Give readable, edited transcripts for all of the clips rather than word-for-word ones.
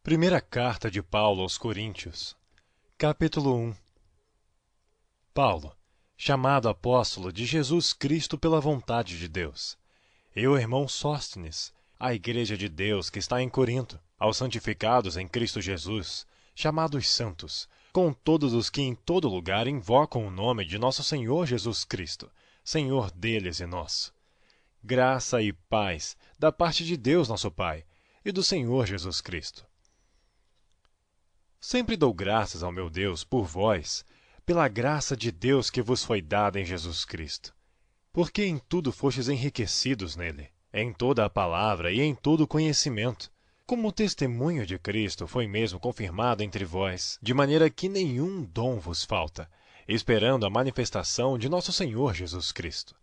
Primeira carta de Paulo aos Coríntios, capítulo 1. Paulo, chamado apóstolo de Jesus Cristo pela vontade de Deus, e o irmão Sóstenes, à igreja de Deus que está em Corinto, aos santificados em Cristo Jesus, chamados santos, com todos os que em todo lugar invocam o nome de nosso Senhor Jesus Cristo, Senhor deles e nosso. Graça e paz da parte de Deus nosso Pai e do Senhor Jesus Cristo. Sempre dou graças ao meu Deus por vós, pela graça de Deus que vos foi dada em Jesus Cristo. Porque em tudo fostes enriquecidos nele, em toda a palavra e em todo o conhecimento, como o testemunho de Cristo foi mesmo confirmado entre vós, de maneira que nenhum dom vos falta, esperando a manifestação de nosso Senhor Jesus Cristo,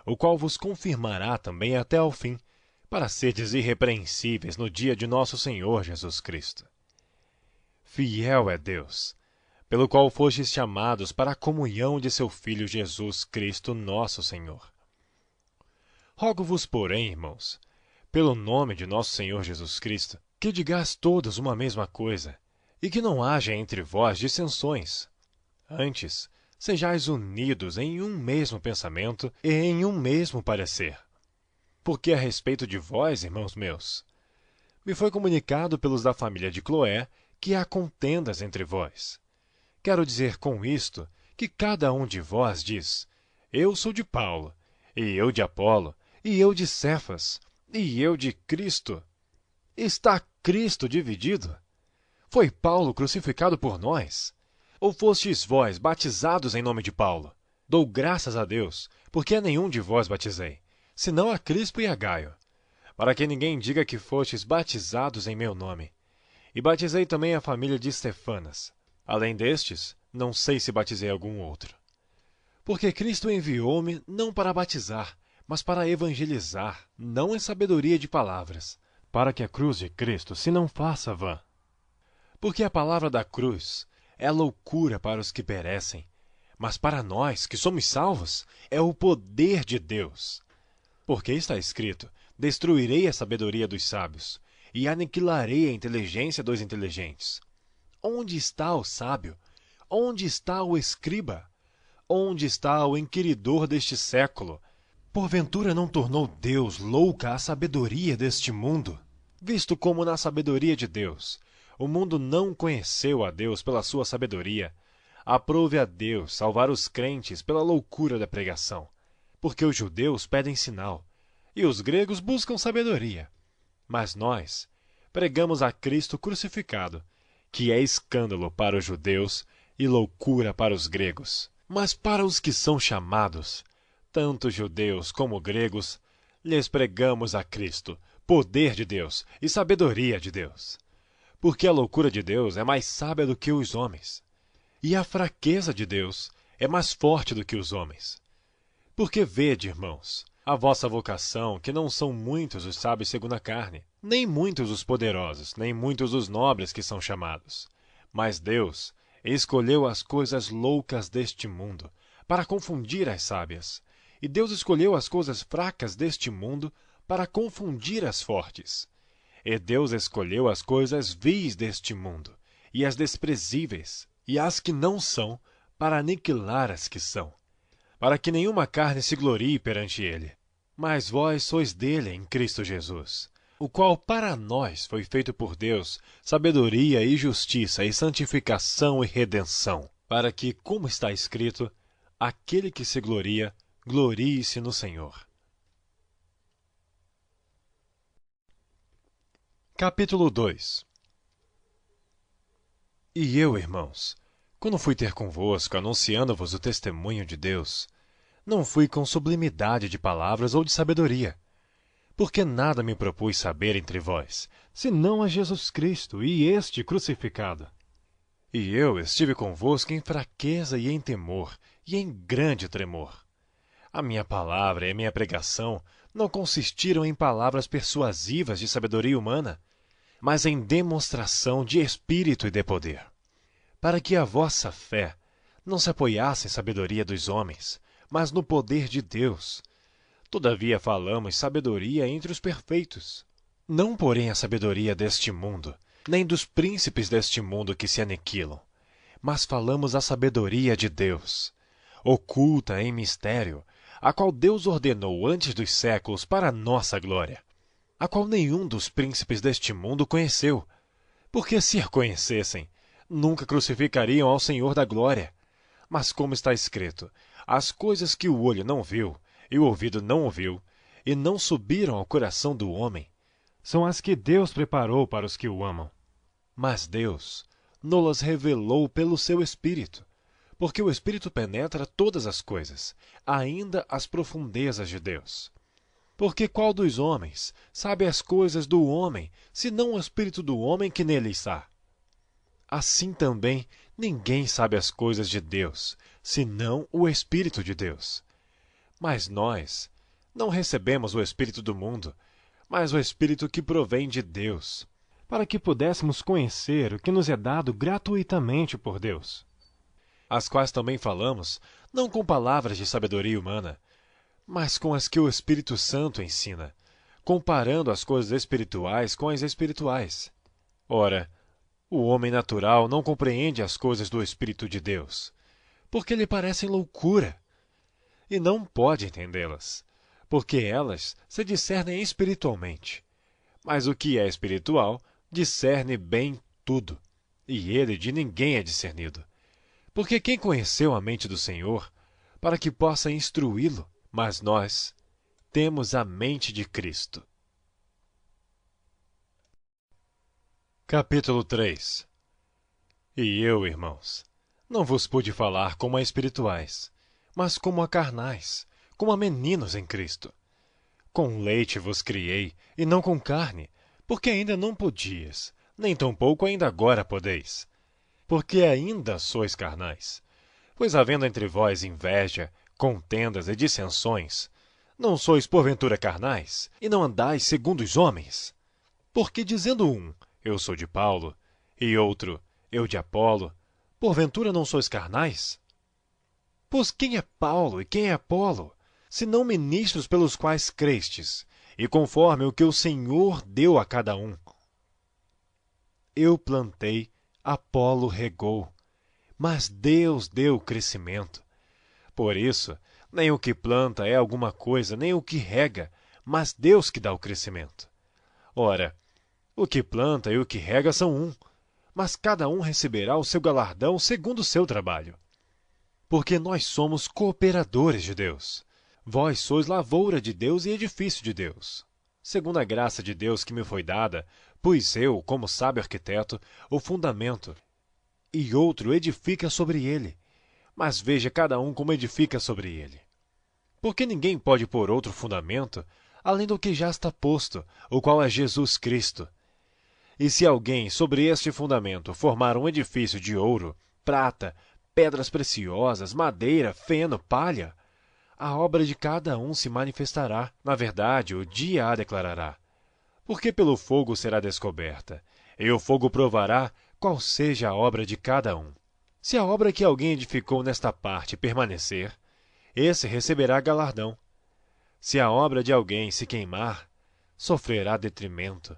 o qual vos confirmará também até ao fim, para serdes irrepreensíveis no dia de nosso Senhor Jesus Cristo. Fiel é Deus, pelo qual fostes chamados para a comunhão de seu Filho Jesus Cristo, nosso Senhor. Rogo-vos, porém, irmãos, pelo nome de nosso Senhor Jesus Cristo, que digais todos uma mesma coisa, e que não haja entre vós dissensões. Antes, sejais unidos em um mesmo pensamento e em um mesmo parecer. Porque a respeito de vós, irmãos meus, me foi comunicado pelos da família de Cloé que há contendas entre vós. Quero dizer com isto que cada um de vós diz: eu sou de Paulo, e eu de Apolo, e eu de Cefas, e eu de Cristo. Está Cristo dividido? Foi Paulo crucificado por nós? Ou fostes vós batizados em nome de Paulo? Dou graças a Deus, porque a nenhum de vós batizei, senão a Crispo e a Gaio, para que ninguém diga que fostes batizados em meu nome. E batizei também a família de Stefanas. Além destes, não sei se batizei algum outro. Porque Cristo enviou-me não para batizar, mas para evangelizar, não em sabedoria de palavras, para que a cruz de Cristo se não faça vã. Porque a palavra da cruz é loucura para os que perecem, mas para nós, que somos salvos, é o poder de Deus. Porque está escrito: destruirei a sabedoria dos sábios, e aniquilarei a inteligência dos inteligentes. Onde está o sábio? Onde está o escriba? Onde está o inquiridor deste século? Porventura não tornou Deus louca a sabedoria deste mundo? Visto como na sabedoria de Deus, o mundo não conheceu a Deus pela sua sabedoria, aprove a Deus salvar os crentes pela loucura da pregação. Porque os judeus pedem sinal, e os gregos buscam sabedoria. Mas nós pregamos a Cristo crucificado, que é escândalo para os judeus e loucura para os gregos. Mas para os que são chamados, tanto judeus como gregos, lhes pregamos a Cristo, poder de Deus e sabedoria de Deus. Porque a loucura de Deus é mais sábia do que os homens, e a fraqueza de Deus é mais forte do que os homens. Porque vede, irmãos, a vossa vocação, que não são muitos os sábios segundo a carne, nem muitos os poderosos, nem muitos os nobres que são chamados. Mas Deus escolheu as coisas loucas deste mundo, para confundir as sábias. E Deus escolheu as coisas fracas deste mundo, para confundir as fortes. E Deus escolheu as coisas vis deste mundo, e as desprezíveis, e as que não são, para aniquilar as que são, para que nenhuma carne se glorie perante ele. Mas vós sois dele em Cristo Jesus, o qual para nós foi feito por Deus sabedoria e justiça e santificação e redenção, para que, como está escrito, aquele que se gloria, glorie-se no Senhor. Capítulo 2. E eu, irmãos, quando fui ter convosco, anunciando-vos o testemunho de Deus, não fui com sublimidade de palavras ou de sabedoria, porque nada me propus saber entre vós, senão a Jesus Cristo e este crucificado. E eu estive convosco em fraqueza e em temor, e em grande tremor. A minha palavra e a minha pregação não consistiram em palavras persuasivas de sabedoria humana, mas em demonstração de espírito e de poder, para que a vossa fé não se apoiasse em sabedoria dos homens, mas no poder de Deus. Todavia falamos sabedoria entre os perfeitos, não porém a sabedoria deste mundo, nem dos príncipes deste mundo que se aniquilam, mas falamos a sabedoria de Deus, oculta em mistério, a qual Deus ordenou antes dos séculos para a nossa glória, a qual nenhum dos príncipes deste mundo conheceu, porque se a conhecessem, nunca crucificariam ao Senhor da glória. Mas como está escrito, as coisas que o olho não viu, e o ouvido não ouviu, e não subiram ao coração do homem, são as que Deus preparou para os que o amam. Mas Deus nos-las revelou pelo seu Espírito, porque o Espírito penetra todas as coisas, ainda as profundezas de Deus. Porque qual dos homens sabe as coisas do homem, senão o Espírito do homem que nele está? Assim também ninguém sabe as coisas de Deus, senão o Espírito de Deus. Mas nós não recebemos o Espírito do mundo, mas o Espírito que provém de Deus, para que pudéssemos conhecer o que nos é dado gratuitamente por Deus. As quais também falamos, não com palavras de sabedoria humana, mas com as que o Espírito Santo ensina, comparando as coisas espirituais com as espirituais. Ora, o homem natural não compreende as coisas do Espírito de Deus, porque lhe parecem loucura, e não pode entendê-las, porque elas se discernem espiritualmente. Mas o que é espiritual discerne bem tudo, e ele de ninguém é discernido. Porque quem conheceu a mente do Senhor, para que possa instruí-lo? Mas nós temos a mente de Cristo. Capítulo 3. E eu, irmãos, não vos pude falar como a espirituais, mas como a carnais, como a meninos em Cristo. Com leite vos criei, e não com carne, porque ainda não podias, nem tampouco ainda agora podeis. Porque ainda sois carnais. Pois havendo entre vós inveja, contendas e dissensões, não sois porventura carnais, e não andais segundo os homens? Porque dizendo um, eu sou de Paulo, e outro, eu de Apolo, porventura não sois carnais? Pois quem é Paulo e quem é Apolo, senão ministros pelos quais crestes, e conforme o que o Senhor deu a cada um? Eu plantei, Apolo regou, mas Deus deu o crescimento. Por isso, nem o que planta é alguma coisa, nem o que rega, mas Deus que dá o crescimento. Ora, o que planta e o que rega são um, mas cada um receberá o seu galardão segundo o seu trabalho. Porque nós somos cooperadores de Deus. Vós sois lavoura de Deus e edifício de Deus. Segundo a graça de Deus que me foi dada, pus eu, como sábio arquiteto, o fundamento, e outro edifica sobre ele. Mas veja cada um como edifica sobre ele. Porque ninguém pode pôr outro fundamento, além do que já está posto, o qual é Jesus Cristo. E se alguém sobre este fundamento formar um edifício de ouro, prata, pedras preciosas, madeira, feno, palha, a obra de cada um se manifestará. Na verdade, o dia a declarará. Porque pelo fogo será descoberta, e o fogo provará qual seja a obra de cada um. Se a obra que alguém edificou nesta parte permanecer, esse receberá galardão. Se a obra de alguém se queimar, sofrerá detrimento.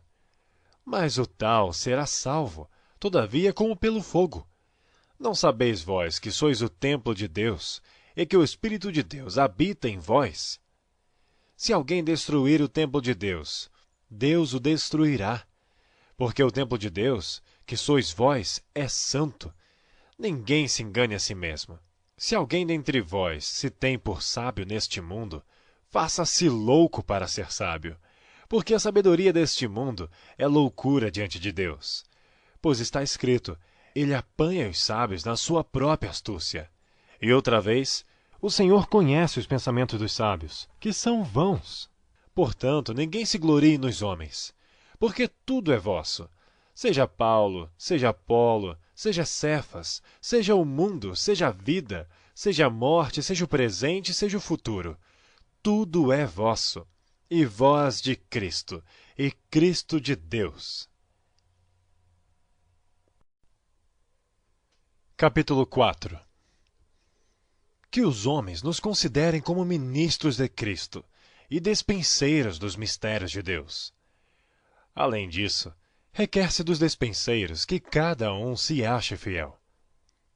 Mas o tal será salvo, todavia como pelo fogo. Não sabeis vós que sois o templo de Deus, e que o Espírito de Deus habita em vós? Se alguém destruir o templo de Deus, Deus o destruirá. Porque o templo de Deus, que sois vós, é santo. Ninguém se engane a si mesmo. Se alguém dentre vós se tem por sábio neste mundo, faça-se louco para ser sábio. Porque a sabedoria deste mundo é loucura diante de Deus. Pois está escrito, ele apanha os sábios na sua própria astúcia. E outra vez, o Senhor conhece os pensamentos dos sábios, que são vãos. Portanto, ninguém se glorie nos homens, porque tudo é vosso. Seja Paulo, seja Apolo, seja Cefas, seja o mundo, seja a vida, seja a morte, seja o presente, seja o futuro. Tudo é vosso. E vós de Cristo, e Cristo de Deus. Capítulo 4. Que os homens nos considerem como ministros de Cristo e despenseiros dos mistérios de Deus. Além disso, Requer-se dos despenseiros que cada um se ache fiel.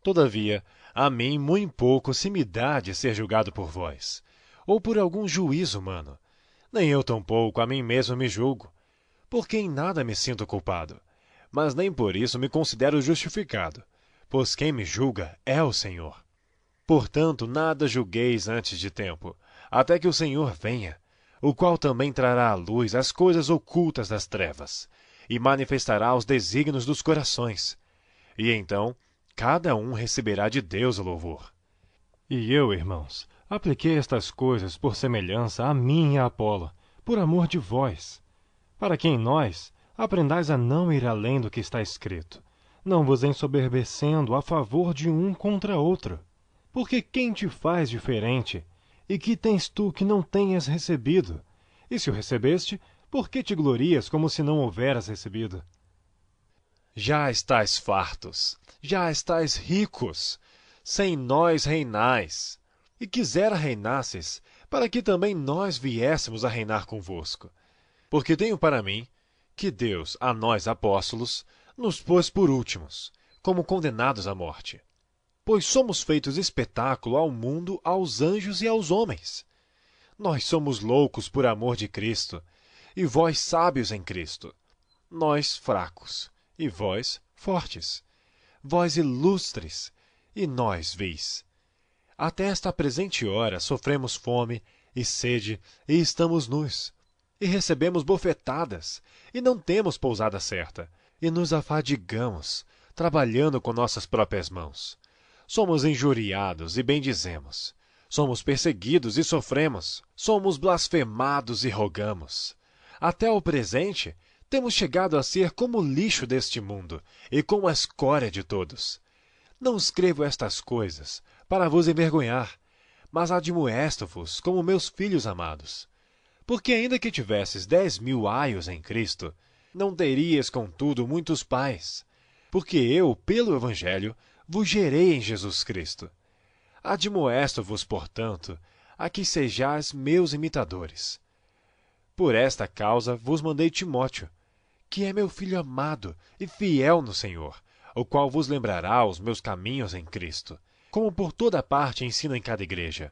Todavia, a mim muito pouco se me dá de ser julgado por vós, ou por algum juízo humano. Nem eu tampouco a mim mesmo me julgo, porque em nada me sinto culpado, mas nem por isso me considero justificado, pois quem me julga é o Senhor. Portanto, nada julgueis antes de tempo, até que o Senhor venha, o qual também trará à luz as coisas ocultas das trevas, e manifestará os desígnios dos corações. E então, cada um receberá de Deus o louvor. E eu, irmãos, apliquei estas coisas por semelhança a mim e a Apolo, por amor de vós, para que em nós aprendais a não ir além do que está escrito, não vos ensoberbecendo a favor de um contra outro. Porque quem te faz diferente? E que tens tu que não tenhas recebido? E se o recebeste, por que te glorias como se não houveras recebido? Já estáis fartos, já estáis ricos, sem nós reinais. E quisera reinasses, para que também nós viéssemos a reinar convosco. Porque tenho para mim que Deus, a nós apóstolos, nos pôs por últimos, como condenados à morte. Pois somos feitos espetáculo ao mundo, aos anjos e aos homens. Nós somos loucos por amor de Cristo, e vós sábios em Cristo. Nós fracos, e vós fortes. Vós ilustres, e nós vis. Até esta presente hora sofremos fome e sede, e estamos nus. E recebemos bofetadas, e não temos pousada certa, e nos afadigamos, trabalhando com nossas próprias mãos. Somos injuriados e bendizemos. Somos perseguidos e sofremos. Somos blasfemados e rogamos. Até o presente, temos chegado a ser como o lixo deste mundo e como a escória de todos. Não escrevo estas coisas para vos envergonhar, mas admoesto-vos como meus filhos amados. Porque ainda que tivesses 10.000 aios em Cristo, não terias, contudo, muitos pais. Porque eu, pelo Evangelho, vos gerei em Jesus Cristo. Admoesto-vos, portanto, a que sejais meus imitadores. Por esta causa vos mandei Timóteo, que é meu filho amado e fiel no Senhor, o qual vos lembrará os meus caminhos em Cristo, como por toda parte ensino em cada igreja.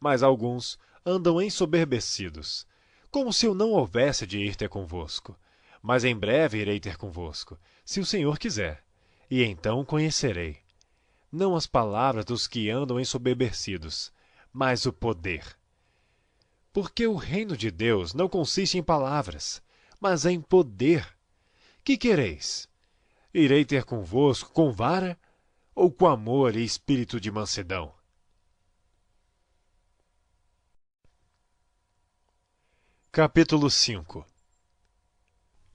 Mas alguns andam ensoberbecidos, como se eu não houvesse de ir ter convosco. Mas em breve irei ter convosco, se o Senhor quiser, e então conhecerei. Não as palavras dos que andam ensoberbecidos, mas o poder. Porque o reino de Deus não consiste em palavras, mas em poder. Que quereis? Irei ter convosco com vara ou com amor e espírito de mansidão? Capítulo 5.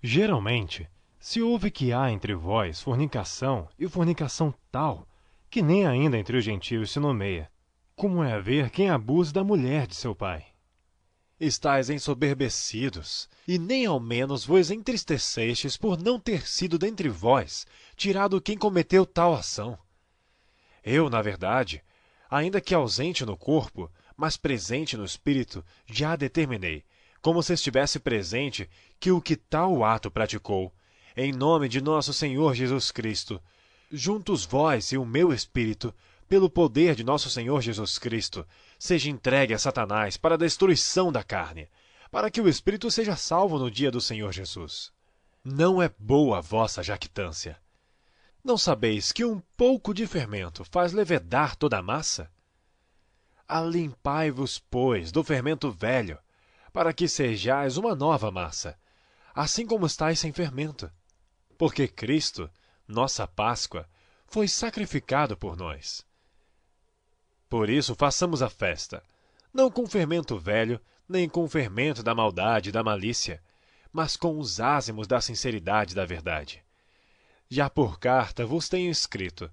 Geralmente, se ouve que há entre vós fornicação, e fornicação tal, que nem ainda entre os gentios se nomeia, como é haver quem abuse da mulher de seu pai. Estais ensoberbecidos, e nem ao menos vos entristecestes por não ter sido dentre vós tirado quem cometeu tal ação. Eu, na verdade, ainda que ausente no corpo, mas presente no espírito, já determinei, como se estivesse presente, que o que tal ato praticou, em nome de nosso Senhor Jesus Cristo, juntos vós e o meu espírito, pelo poder de nosso Senhor Jesus Cristo, seja entregue a Satanás para a destruição da carne, para que o espírito seja salvo no dia do Senhor Jesus. Não é boa a vossa jactância. Não sabeis que um pouco de fermento faz levedar toda a massa? Alimpai-vos, pois, do fermento velho, para que sejais uma nova massa, assim como estáis sem fermento. Porque Cristo, nossa Páscoa, foi sacrificado por nós. Por isso façamos a festa, não com fermento velho, nem com o fermento da maldade e da malícia, mas com os ázimos da sinceridade e da verdade. Já por carta vos tenho escrito,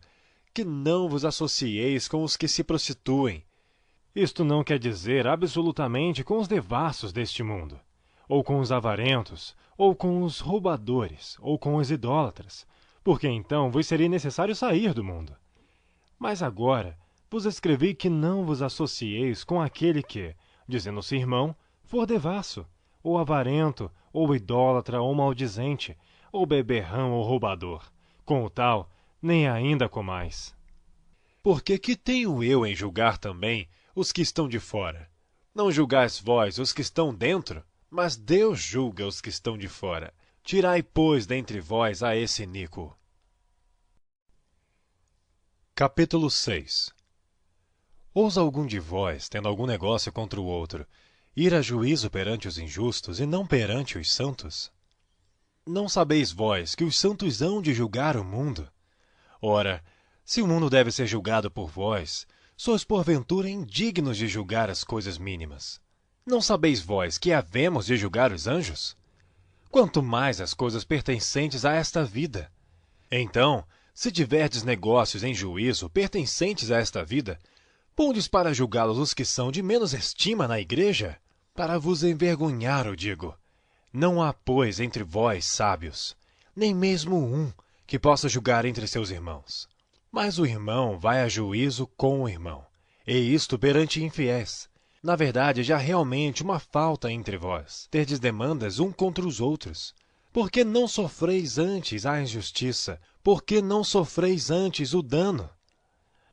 que não vos associeis com os que se prostituem. Isto não quer dizer absolutamente com os devassos deste mundo, ou com os avarentos, ou com os roubadores, ou com os idólatras, porque então vos seria necessário sair do mundo. Mas agora vos escrevi que não vos associeis com aquele que, dizendo-se irmão, for devasso, ou avarento, ou idólatra, ou maldizente, ou beberrão ou roubador. Com o tal, nem ainda comais. Porque que tenho eu em julgar também os que estão de fora? Não julgais vós os que estão dentro, mas Deus julga os que estão de fora. Tirai, pois, dentre vós a esse iníquo. Capítulo 6. Ousa algum de vós, tendo algum negócio contra o outro, ir a juízo perante os injustos e não perante os santos? Não sabeis vós que os santos hão de julgar o mundo? Ora, se o mundo deve ser julgado por vós, sois porventura indignos de julgar as coisas mínimas. Não sabeis vós que havemos de julgar os anjos? Quanto mais as coisas pertencentes a esta vida. Então, se tiverdes negócios em juízo pertencentes a esta vida, pondes para julgá-los os que são de menos estima na igreja? Para vos envergonhar, eu digo. Não há, pois, entre vós sábios, nem mesmo um que possa julgar entre seus irmãos. Mas o irmão vai a juízo com o irmão, e isto perante infiéis. Na verdade, já realmente uma falta entre vós, terdes demandas um contra os outros. Por que não sofreis antes a injustiça? Por que não sofreis antes o dano?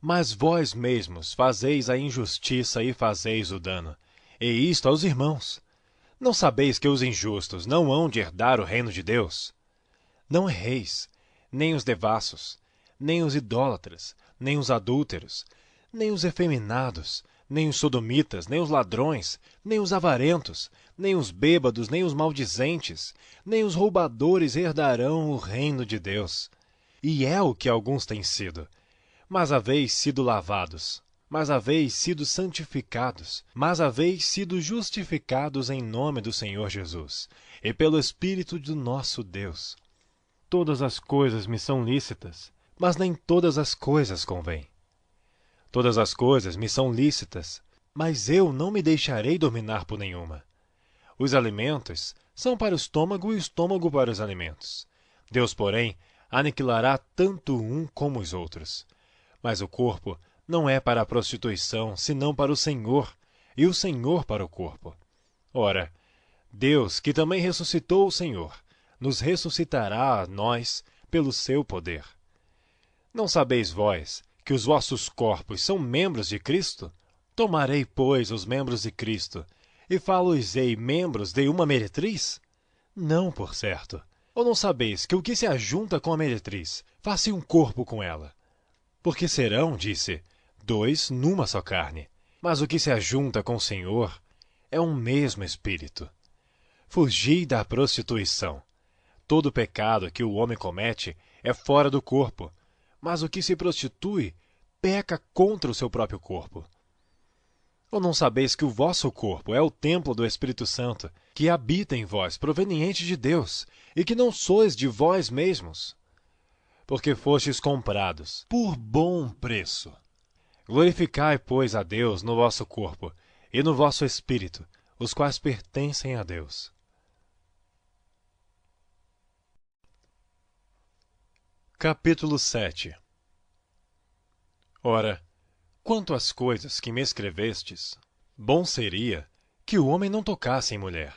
Mas vós mesmos fazeis a injustiça e fazeis o dano, e isto aos irmãos. Não sabeis que os injustos não hão de herdar o reino de Deus? Não erreis, nem os devassos, nem os idólatras, nem os adúlteros, nem os efeminados, nem os sodomitas, nem os ladrões, nem os avarentos, nem os bêbados, nem os maldizentes, nem os roubadores herdarão o reino de Deus. E é o que alguns têm sido. Mas haveis sido lavados, mas haveis sido santificados, mas haveis sido justificados em nome do Senhor Jesus, e pelo Espírito do nosso Deus. Todas as coisas me são lícitas, mas nem todas as coisas convêm. Todas as coisas me são lícitas, mas eu não me deixarei dominar por nenhuma. Os alimentos são para o estômago e o estômago para os alimentos. Deus, porém, aniquilará tanto um como os outros. Mas o corpo não é para a prostituição, senão para o Senhor, e o Senhor para o corpo. Ora, Deus, que também ressuscitou o Senhor, nos ressuscitará a nós pelo seu poder. Não sabeis vós que os vossos corpos são membros de Cristo? Tomarei, pois, os membros de Cristo, e falo-os-ei membros de uma meretriz? Não, por certo. Ou não sabeis que o que se ajunta com a meretriz, faz-se um corpo com ela? Porque serão, disse, dois numa só carne. Mas o que se ajunta com o Senhor é um mesmo espírito. Fugi da prostituição. Todo pecado que o homem comete é fora do corpo, mas o que se prostitui peca contra o seu próprio corpo. Ou não sabeis que o vosso corpo é o templo do Espírito Santo, que habita em vós, proveniente de Deus, e que não sois de vós mesmos? Porque fostes comprados por bom preço. Glorificai, pois, a Deus no vosso corpo e no vosso espírito, os quais pertencem a Deus. Capítulo 7. Ora, quanto às coisas que me escrevestes, bom seria que o homem não tocasse em mulher.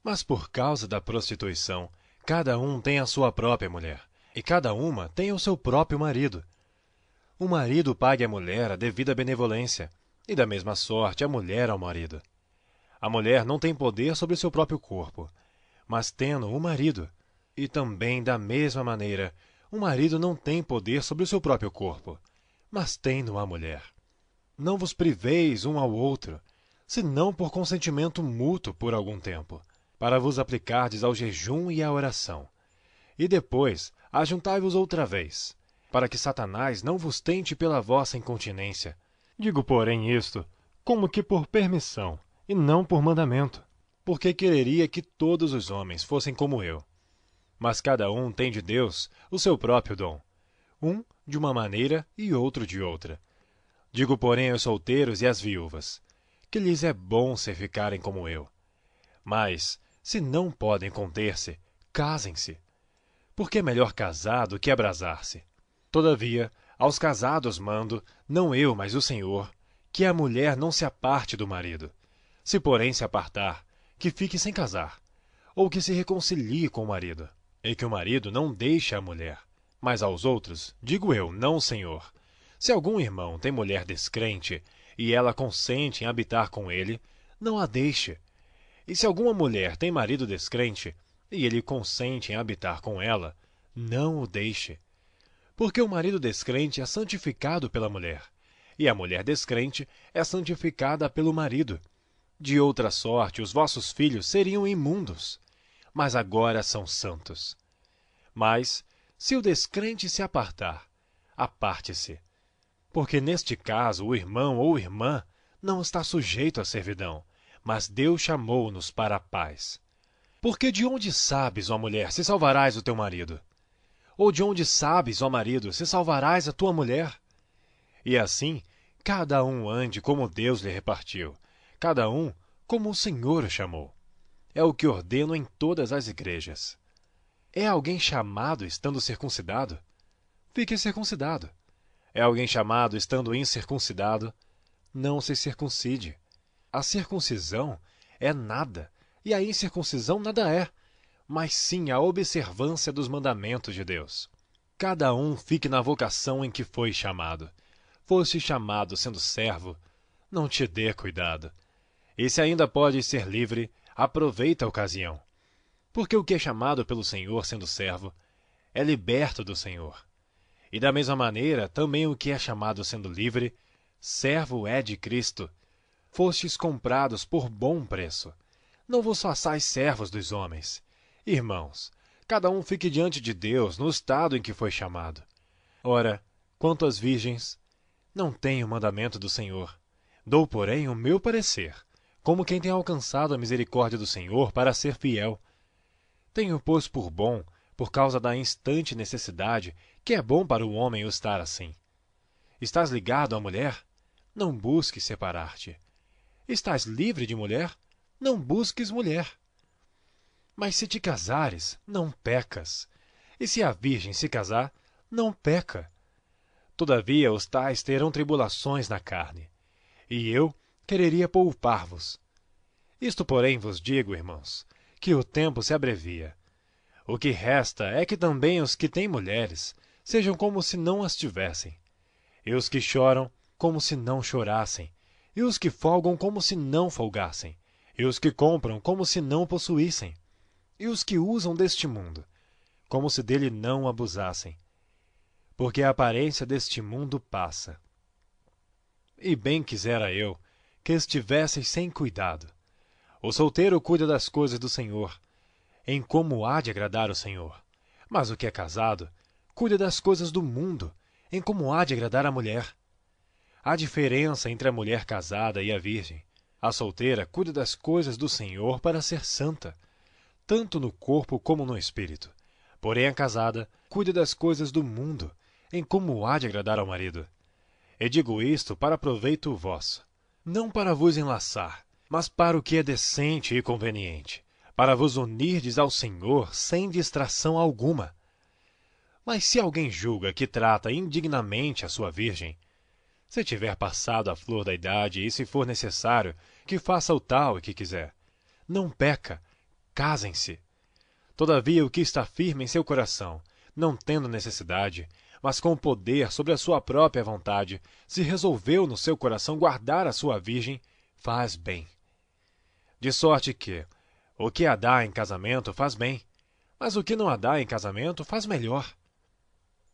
Mas por causa da prostituição, cada um tem a sua própria mulher, e cada uma tem o seu próprio marido. O marido pague à mulher a devida benevolência, e da mesma sorte a mulher ao marido. A mulher não tem poder sobre o seu próprio corpo, mas tendo o marido, e também da mesma maneira, o marido não tem poder sobre o seu próprio corpo, mas tendo a mulher. Não vos priveis um ao outro, senão por consentimento mútuo por algum tempo, para vos aplicardes ao jejum e à oração. E depois ajuntai-vos outra vez, para que Satanás não vos tente pela vossa incontinência. Digo, porém, isto, como que por permissão, e não por mandamento. Porque quereria que todos os homens fossem como eu. Mas cada um tem de Deus o seu próprio dom, um de uma maneira e outro de outra. Digo, porém, aos solteiros e às viúvas, que lhes é bom se ficarem como eu. Mas, se não podem conter-se, casem-se. Porque é melhor casar do que abrasar-se. Todavia, aos casados mando, não eu, mas o Senhor, que a mulher não se aparte do marido. Se, porém, se apartar, que fique sem casar, ou que se reconcilie com o marido. E que o marido não deixe a mulher. Mas aos outros, digo eu, não, Senhor. Se algum irmão tem mulher descrente, e ela consente em habitar com ele, não a deixe. E se alguma mulher tem marido descrente, e ele consente em habitar com ela, não o deixe. Porque o marido descrente é santificado pela mulher, e a mulher descrente é santificada pelo marido. De outra sorte, os vossos filhos seriam imundos, mas agora são santos. Mas, se o descrente se apartar, aparte-se. Porque neste caso o irmão ou irmã não está sujeito à servidão, mas Deus chamou-nos para a paz. Porque de onde sabes, ó mulher, se salvarás o teu marido? Ou de onde sabes, ó marido, se salvarás a tua mulher? E assim, cada um ande como Deus lhe repartiu, cada um como o Senhor o chamou. É o que ordeno em todas as igrejas. É alguém chamado estando circuncidado? Fique circuncidado. É alguém chamado estando incircuncidado? Não se circuncide. A circuncisão é nada, e a incircuncisão nada é, mas sim a observância dos mandamentos de Deus. Cada um fique na vocação em que foi chamado. Foste chamado sendo servo, não te dê cuidado. E se ainda podes ser livre, aproveita a ocasião. Porque o que é chamado pelo Senhor sendo servo, é liberto do Senhor. E da mesma maneira, também o que é chamado sendo livre, servo é de Cristo. Fostes comprados por bom preço. Não vos façais servos dos homens. Irmãos, cada um fique diante de Deus no estado em que foi chamado. Ora, quanto às virgens, não tenho mandamento do Senhor. Dou, porém, o meu parecer, como quem tem alcançado a misericórdia do Senhor para ser fiel. Tenho, pois, por bom, por causa da instante necessidade, que é bom para o homem o estar assim. Estás ligado à mulher? Não busques separar-te. Estás livre de mulher? Não busques mulher. Mas se te casares, não pecas. E se a virgem se casar, não peca. Todavia os tais terão tribulações na carne. E eu quereria poupar-vos. Isto, porém, vos digo, irmãos, que o tempo se abrevia. O que resta é que também os que têm mulheres sejam como se não as tivessem, e os que choram como se não chorassem, e os que folgam como se não folgassem, e os que compram como se não possuíssem, e os que usam deste mundo, como se dele não abusassem. Porque a aparência deste mundo passa. E bem quisera eu que estivesseis sem cuidado. O solteiro cuida das coisas do Senhor, em como há de agradar o Senhor. Mas o que é casado cuida das coisas do mundo, em como há de agradar a mulher. Há diferença entre a mulher casada e a virgem. A solteira cuida das coisas do Senhor para ser santa, tanto no corpo como no espírito. Porém a casada cuida das coisas do mundo, em como há de agradar ao marido. E digo isto para proveito vosso, não para vos enlaçar, mas para o que é decente e conveniente, para vos unirdes ao Senhor sem distração alguma. Mas se alguém julga que trata indignamente a sua virgem, se tiver passado a flor da idade e se for necessário, que faça o tal e que quiser. Não peca, casem-se. Todavia o que está firme em seu coração, não tendo necessidade, mas com poder sobre a sua própria vontade, se resolveu no seu coração guardar a sua virgem, faz bem. De sorte que, o que a dá em casamento faz bem, mas o que não a dá em casamento faz melhor.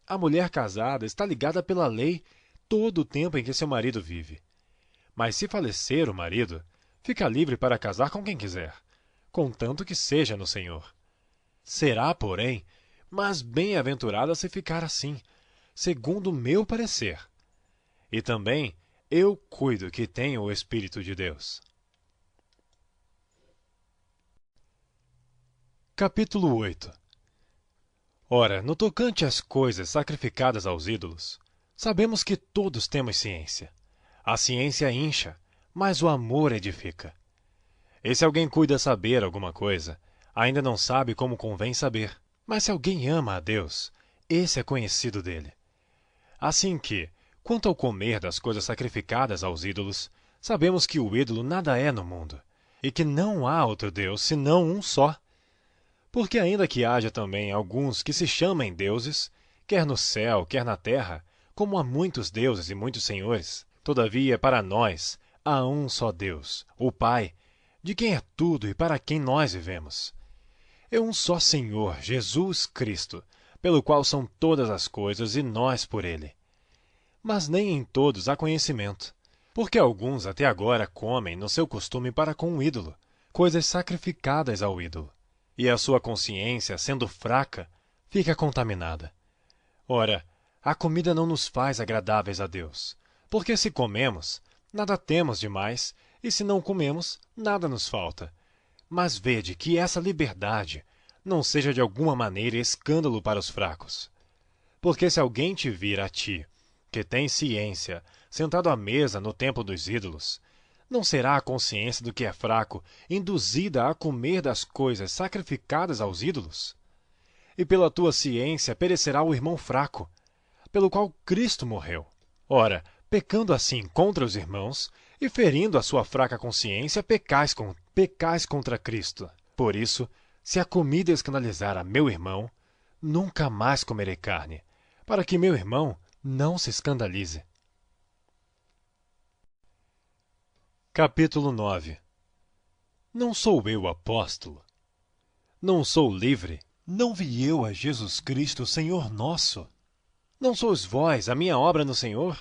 A mulher casada está ligada pela lei todo o tempo em que seu marido vive. Mas se falecer o marido, fica livre para casar com quem quiser, contanto que seja no Senhor. Será, porém, mas bem-aventurada se ficar assim, segundo o meu parecer. E também eu cuido que tenho o Espírito de Deus. Capítulo 8. Ora, no tocante às coisas sacrificadas aos ídolos, sabemos que todos temos ciência. A ciência incha, mas o amor edifica. E se alguém cuida saber alguma coisa, ainda não sabe como convém saber. Mas se alguém ama a Deus, esse é conhecido dele. Assim que, quanto ao comer das coisas sacrificadas aos ídolos, sabemos que o ídolo nada é no mundo, e que não há outro Deus senão um só. Porque ainda que haja também alguns que se chamem deuses, quer no céu, quer na terra, como há muitos deuses e muitos senhores, todavia para nós há um só Deus, o Pai, de quem é tudo e para quem nós vivemos. É um só Senhor, Jesus Cristo, pelo qual são todas as coisas e nós por ele. Mas nem em todos há conhecimento, porque alguns até agora comem no seu costume para com o ídolo, coisas sacrificadas ao ídolo, e a sua consciência, sendo fraca, fica contaminada. Ora, a comida não nos faz agradáveis a Deus, porque se comemos, nada temos demais, e se não comemos, nada nos falta. Mas vede que essa liberdade não seja de alguma maneira escândalo para os fracos. Porque se alguém te vir a ti, que tem ciência, sentado à mesa no templo dos ídolos, não será a consciência do que é fraco induzida a comer das coisas sacrificadas aos ídolos? E pela tua ciência perecerá o irmão fraco, pelo qual Cristo morreu. Ora, pecando assim contra os irmãos, e ferindo a sua fraca consciência, pecais contra Cristo. Por isso, se a comida escandalizar a meu irmão, nunca mais comerei carne, para que meu irmão não se escandalize. Capítulo 9. Não sou eu apóstolo? Não sou livre? Não vi eu a Jesus Cristo, Senhor nosso? Não sois vós a minha obra no Senhor?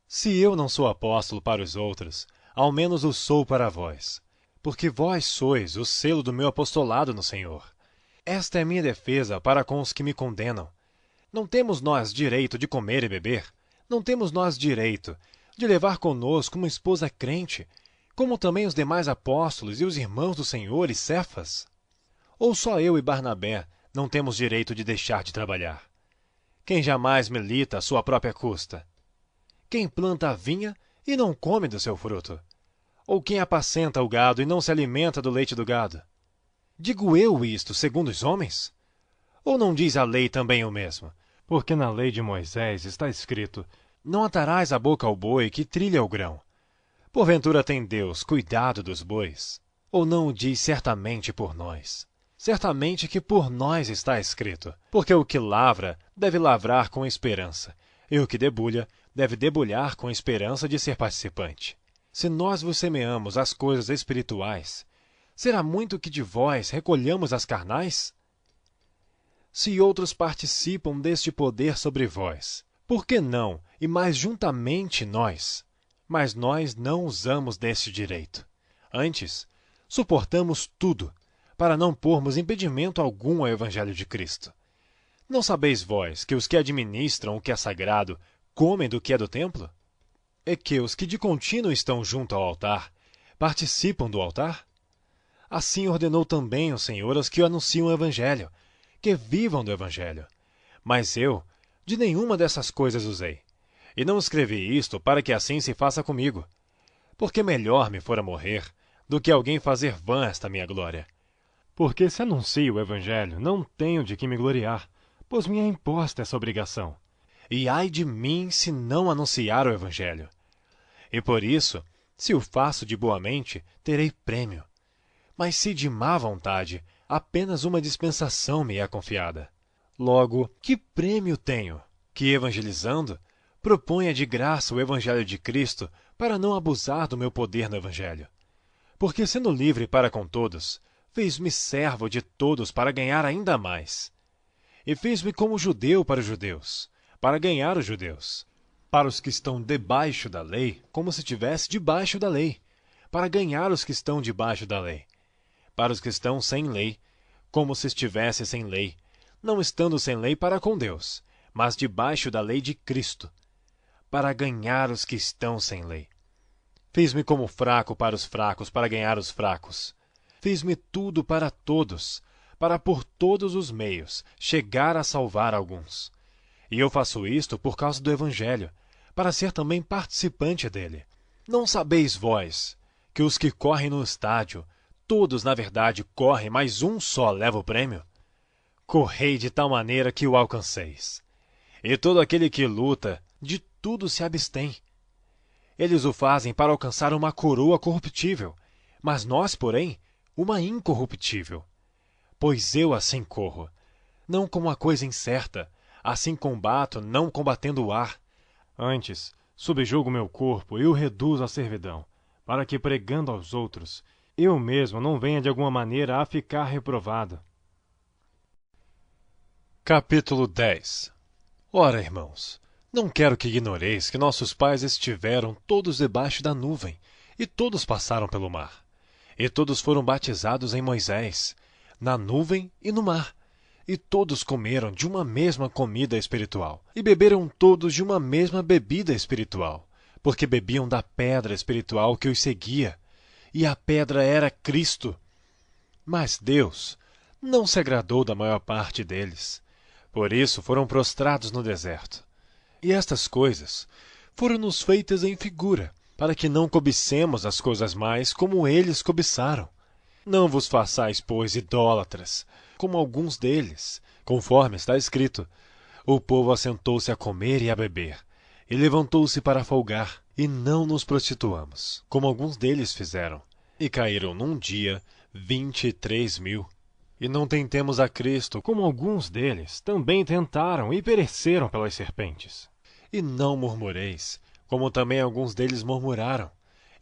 Se eu não sou apóstolo para os outros, ao menos o sou para vós, porque vós sois o selo do meu apostolado no Senhor. Esta é minha defesa para com os que me condenam. Não temos nós direito de comer e beber? Não temos nós direito de levar conosco uma esposa crente, como também os demais apóstolos e os irmãos do Senhor e Cefas? Ou só eu e Barnabé não temos direito de deixar de trabalhar? Quem jamais milita à sua própria custa? Quem planta a vinha e não come do seu fruto? Ou quem apacenta o gado e não se alimenta do leite do gado? Digo eu isto segundo os homens? Ou não diz a lei também o mesmo? Porque na lei de Moisés está escrito: não atarás a boca ao boi que trilha o grão. Porventura tem Deus cuidado dos bois? Ou não o diz certamente por nós? Certamente que por nós está escrito, porque o que lavra deve lavrar com esperança, e o que debulha deve debulhar com esperança de ser participante. Se nós vos semeamos as coisas espirituais, será muito que de vós recolhamos as carnais? Se outros participam deste poder sobre vós, por que não, e mais juntamente nós? Mas nós não usamos deste direito. Antes, suportamos tudo, para não pormos impedimento algum ao Evangelho de Cristo. Não sabeis vós que os que administram o que é sagrado comem do que é do templo? É que os que de contínuo estão junto ao altar participam do altar? Assim ordenou também o Senhor aos que anunciam o Evangelho, que vivam do Evangelho. Mas eu, de nenhuma dessas coisas usei. E não escrevi isto para que assim se faça comigo. Porque melhor me fora morrer do que alguém fazer vã esta minha glória. Porque se anuncio o Evangelho, não tenho de que me gloriar, pois me é imposta essa obrigação. E ai de mim se não anunciar o Evangelho. E por isso, se o faço de boa mente, terei prêmio. Mas se de má vontade, apenas uma dispensação me é confiada. Logo, que prêmio tenho? Que, evangelizando, proponha de graça o Evangelho de Cristo para não abusar do meu poder no Evangelho. Porque, sendo livre para com todos, fez-me servo de todos para ganhar ainda mais. E fez-me como judeu para os judeus, para ganhar os judeus. Para os que estão debaixo da lei, como se estivesse debaixo da lei, para ganhar os que estão debaixo da lei. Para os que estão sem lei, como se estivesse sem lei, não estando sem lei para com Deus, mas debaixo da lei de Cristo, para ganhar os que estão sem lei. Fiz-me como fraco para os fracos, para ganhar os fracos. Fiz-me tudo para todos, para por todos os meios chegar a salvar alguns. E eu faço isto por causa do Evangelho, para ser também participante dele. Não sabeis vós que os que correm no estádio, todos na verdade correm, mas um só leva o prêmio? Correi de tal maneira que o alcanceis. E todo aquele que luta, de tudo se abstém. Eles o fazem para alcançar uma coroa corruptível, mas nós, porém, uma incorruptível. pois eu assim corro. Não como a coisa incerta, assim combato, não combatendo o ar. Antes, subjugo meu corpo e o reduzo à servidão, para que, pregando aos outros, eu mesmo não venha de alguma maneira a ficar reprovado. Capítulo 10. Ora, irmãos, não quero que ignoreis que nossos pais estiveram todos debaixo da nuvem, e todos passaram pelo mar. E todos foram batizados em Moisés, na nuvem e no mar. E todos comeram de uma mesma comida espiritual, e beberam todos de uma mesma bebida espiritual, porque bebiam da pedra espiritual que os seguia, e a pedra era Cristo. Mas Deus não se agradou da maior parte deles. Por isso foram prostrados no deserto. E estas coisas foram-nos feitas em figura, para que não cobicemos as coisas mais como eles cobiçaram. Não vos façais, pois, idólatras, como alguns deles, conforme está escrito: o povo assentou-se a comer e a beber, e levantou-se para folgar, e não nos prostituamos, como alguns deles fizeram, e caíram num dia 23.000. E não tentemos a Cristo, como alguns deles também tentaram e pereceram pelas serpentes. E não murmureis, como também alguns deles murmuraram,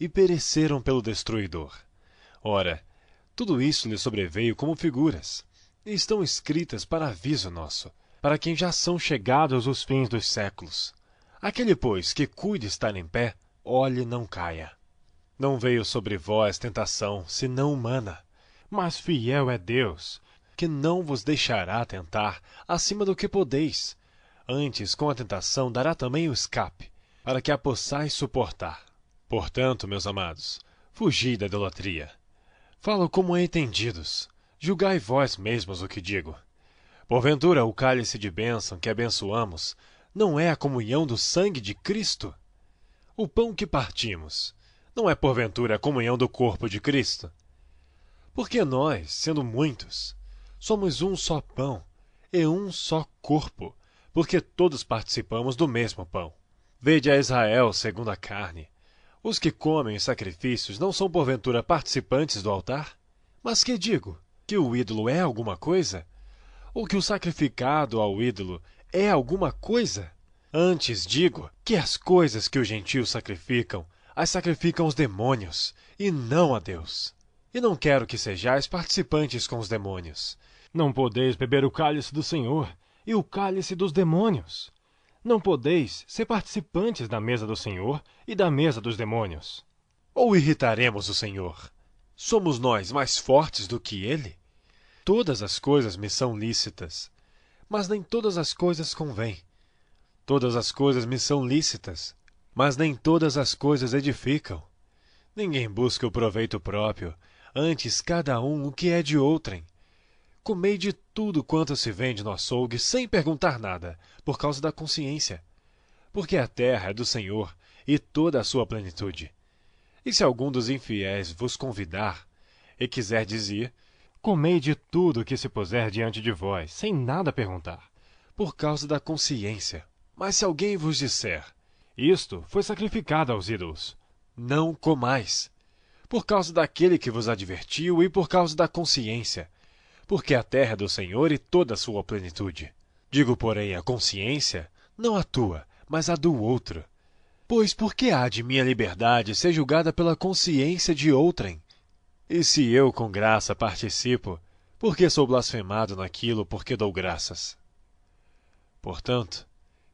e pereceram pelo destruidor. Ora, tudo isso lhes sobreveio como figuras, e estão escritas para aviso nosso, para quem já são chegados os fins dos séculos. Aquele, pois, que cuide estar em pé, olhe não caia. Não veio sobre vós tentação, senão humana. Mas fiel é Deus, que não vos deixará tentar acima do que podeis. Antes, com a tentação, dará também o escape, para que a possais suportar. Portanto, meus amados, fugi da idolatria. Falo como entendidos. Julgai vós mesmos o que digo. Porventura, o cálice de bênção que abençoamos não é a comunhão do sangue de Cristo? O pão que partimos não é porventura a comunhão do corpo de Cristo? Porque nós, sendo muitos, somos um só pão e um só corpo, porque todos participamos do mesmo pão. Vede a Israel segundo a carne. Os que comem os sacrifícios não são porventura participantes do altar? Mas que digo? Que o ídolo é alguma coisa? Ou que o sacrificado ao ídolo é alguma coisa? Antes digo que as coisas que os gentios sacrificam, as sacrificam os demônios, e não a Deus. E não quero que sejais participantes com os demônios. Não podeis beber o cálice do Senhor e o cálice dos demônios. Não podeis ser participantes da mesa do Senhor e da mesa dos demônios. Ou irritaremos o Senhor? Somos nós mais fortes do que Ele? Todas as coisas me são lícitas, mas nem todas as coisas convêm. Todas as coisas me são lícitas, mas nem todas as coisas edificam. Ninguém busca o proveito próprio, antes cada um o que é de outrem. Comei de tudo quanto se vende no açougue sem perguntar nada, por causa da consciência. Porque a terra é do Senhor e toda a sua plenitude. E se algum dos infiéis vos convidar e quiser dizer: comei de tudo que se puser diante de vós, sem nada perguntar, por causa da consciência. Mas se alguém vos disser: isto foi sacrificado aos ídolos, não comais, por causa daquele que vos advertiu e por causa da consciência, porque a terra é do Senhor e toda a sua plenitude. Digo, porém, a consciência, não a tua, mas a do outro. Pois por que há de minha liberdade ser julgada pela consciência de outrem? E se eu com graça participo, por que sou blasfemado naquilo por que dou graças? Portanto,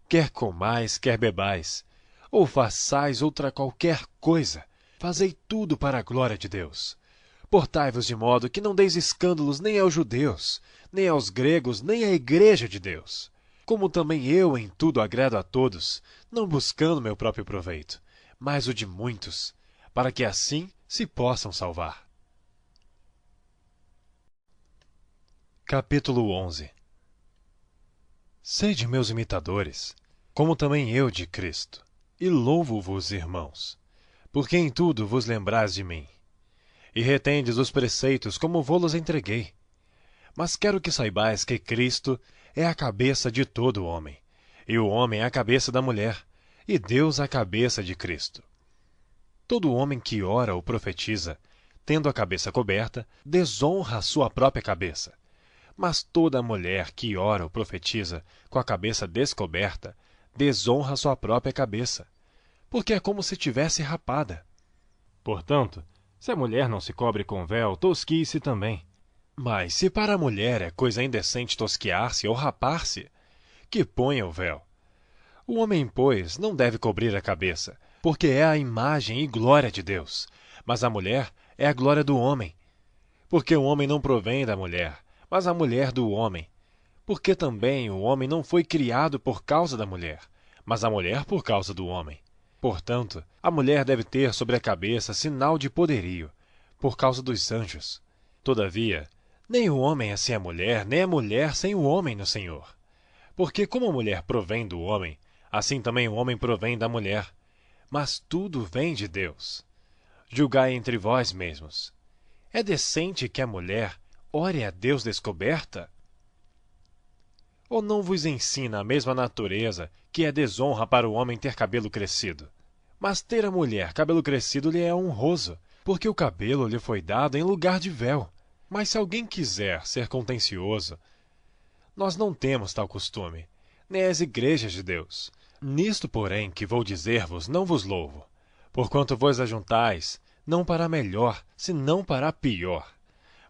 quer comais, quer bebais, ou façais outra qualquer coisa, fazei tudo para a glória de Deus. Portai-vos de modo que não deis escândalos nem aos judeus, nem aos gregos, nem à igreja de Deus. Como também eu em tudo agrado a todos, não buscando meu próprio proveito, mas o de muitos, para que assim se possam salvar. Capítulo 11. Sede meus imitadores, como também eu de Cristo, e louvo-vos, irmãos, porque em tudo vos lembrais de mim, e retendes os preceitos como vô-los entreguei. Mas quero que saibais que Cristo é a cabeça de todo homem, e o homem é a cabeça da mulher, e Deus a cabeça de Cristo. Todo homem que ora ou profetiza, tendo a cabeça coberta, desonra a sua própria cabeça, Mas toda mulher que ora ou profetiza com a cabeça descoberta desonra sua própria cabeça, porque é como se tivesse rapada. Portanto, se a mulher não se cobre com véu, tosquie-se também. Mas se para a mulher é coisa indecente tosquiar-se ou rapar-se, que ponha o véu. O homem, pois, não deve cobrir a cabeça, porque é a imagem e glória de Deus, mas a mulher é a glória do homem. Porque o homem não provém da mulher, mas a mulher do homem. Porque também o homem não foi criado por causa da mulher, mas a mulher por causa do homem. Portanto, a mulher deve ter sobre a cabeça sinal de poderio, por causa dos anjos. Todavia, nem o homem é sem a mulher, nem a mulher sem o homem no Senhor. Porque como a mulher provém do homem, assim também o homem provém da mulher. Mas tudo vem de Deus. Julgai entre vós mesmos. É decente que a mulher ore a Deus descoberta? Ou não vos ensina a mesma natureza que é desonra para o homem ter cabelo crescido? Mas ter a mulher cabelo crescido lhe é honroso, porque o cabelo lhe foi dado em lugar de véu. Mas se alguém quiser ser contencioso, nós não temos tal costume, nem as igrejas de Deus. Nisto, porém, que vou dizer-vos, não vos louvo, porquanto vos ajuntais, não para melhor, senão para pior.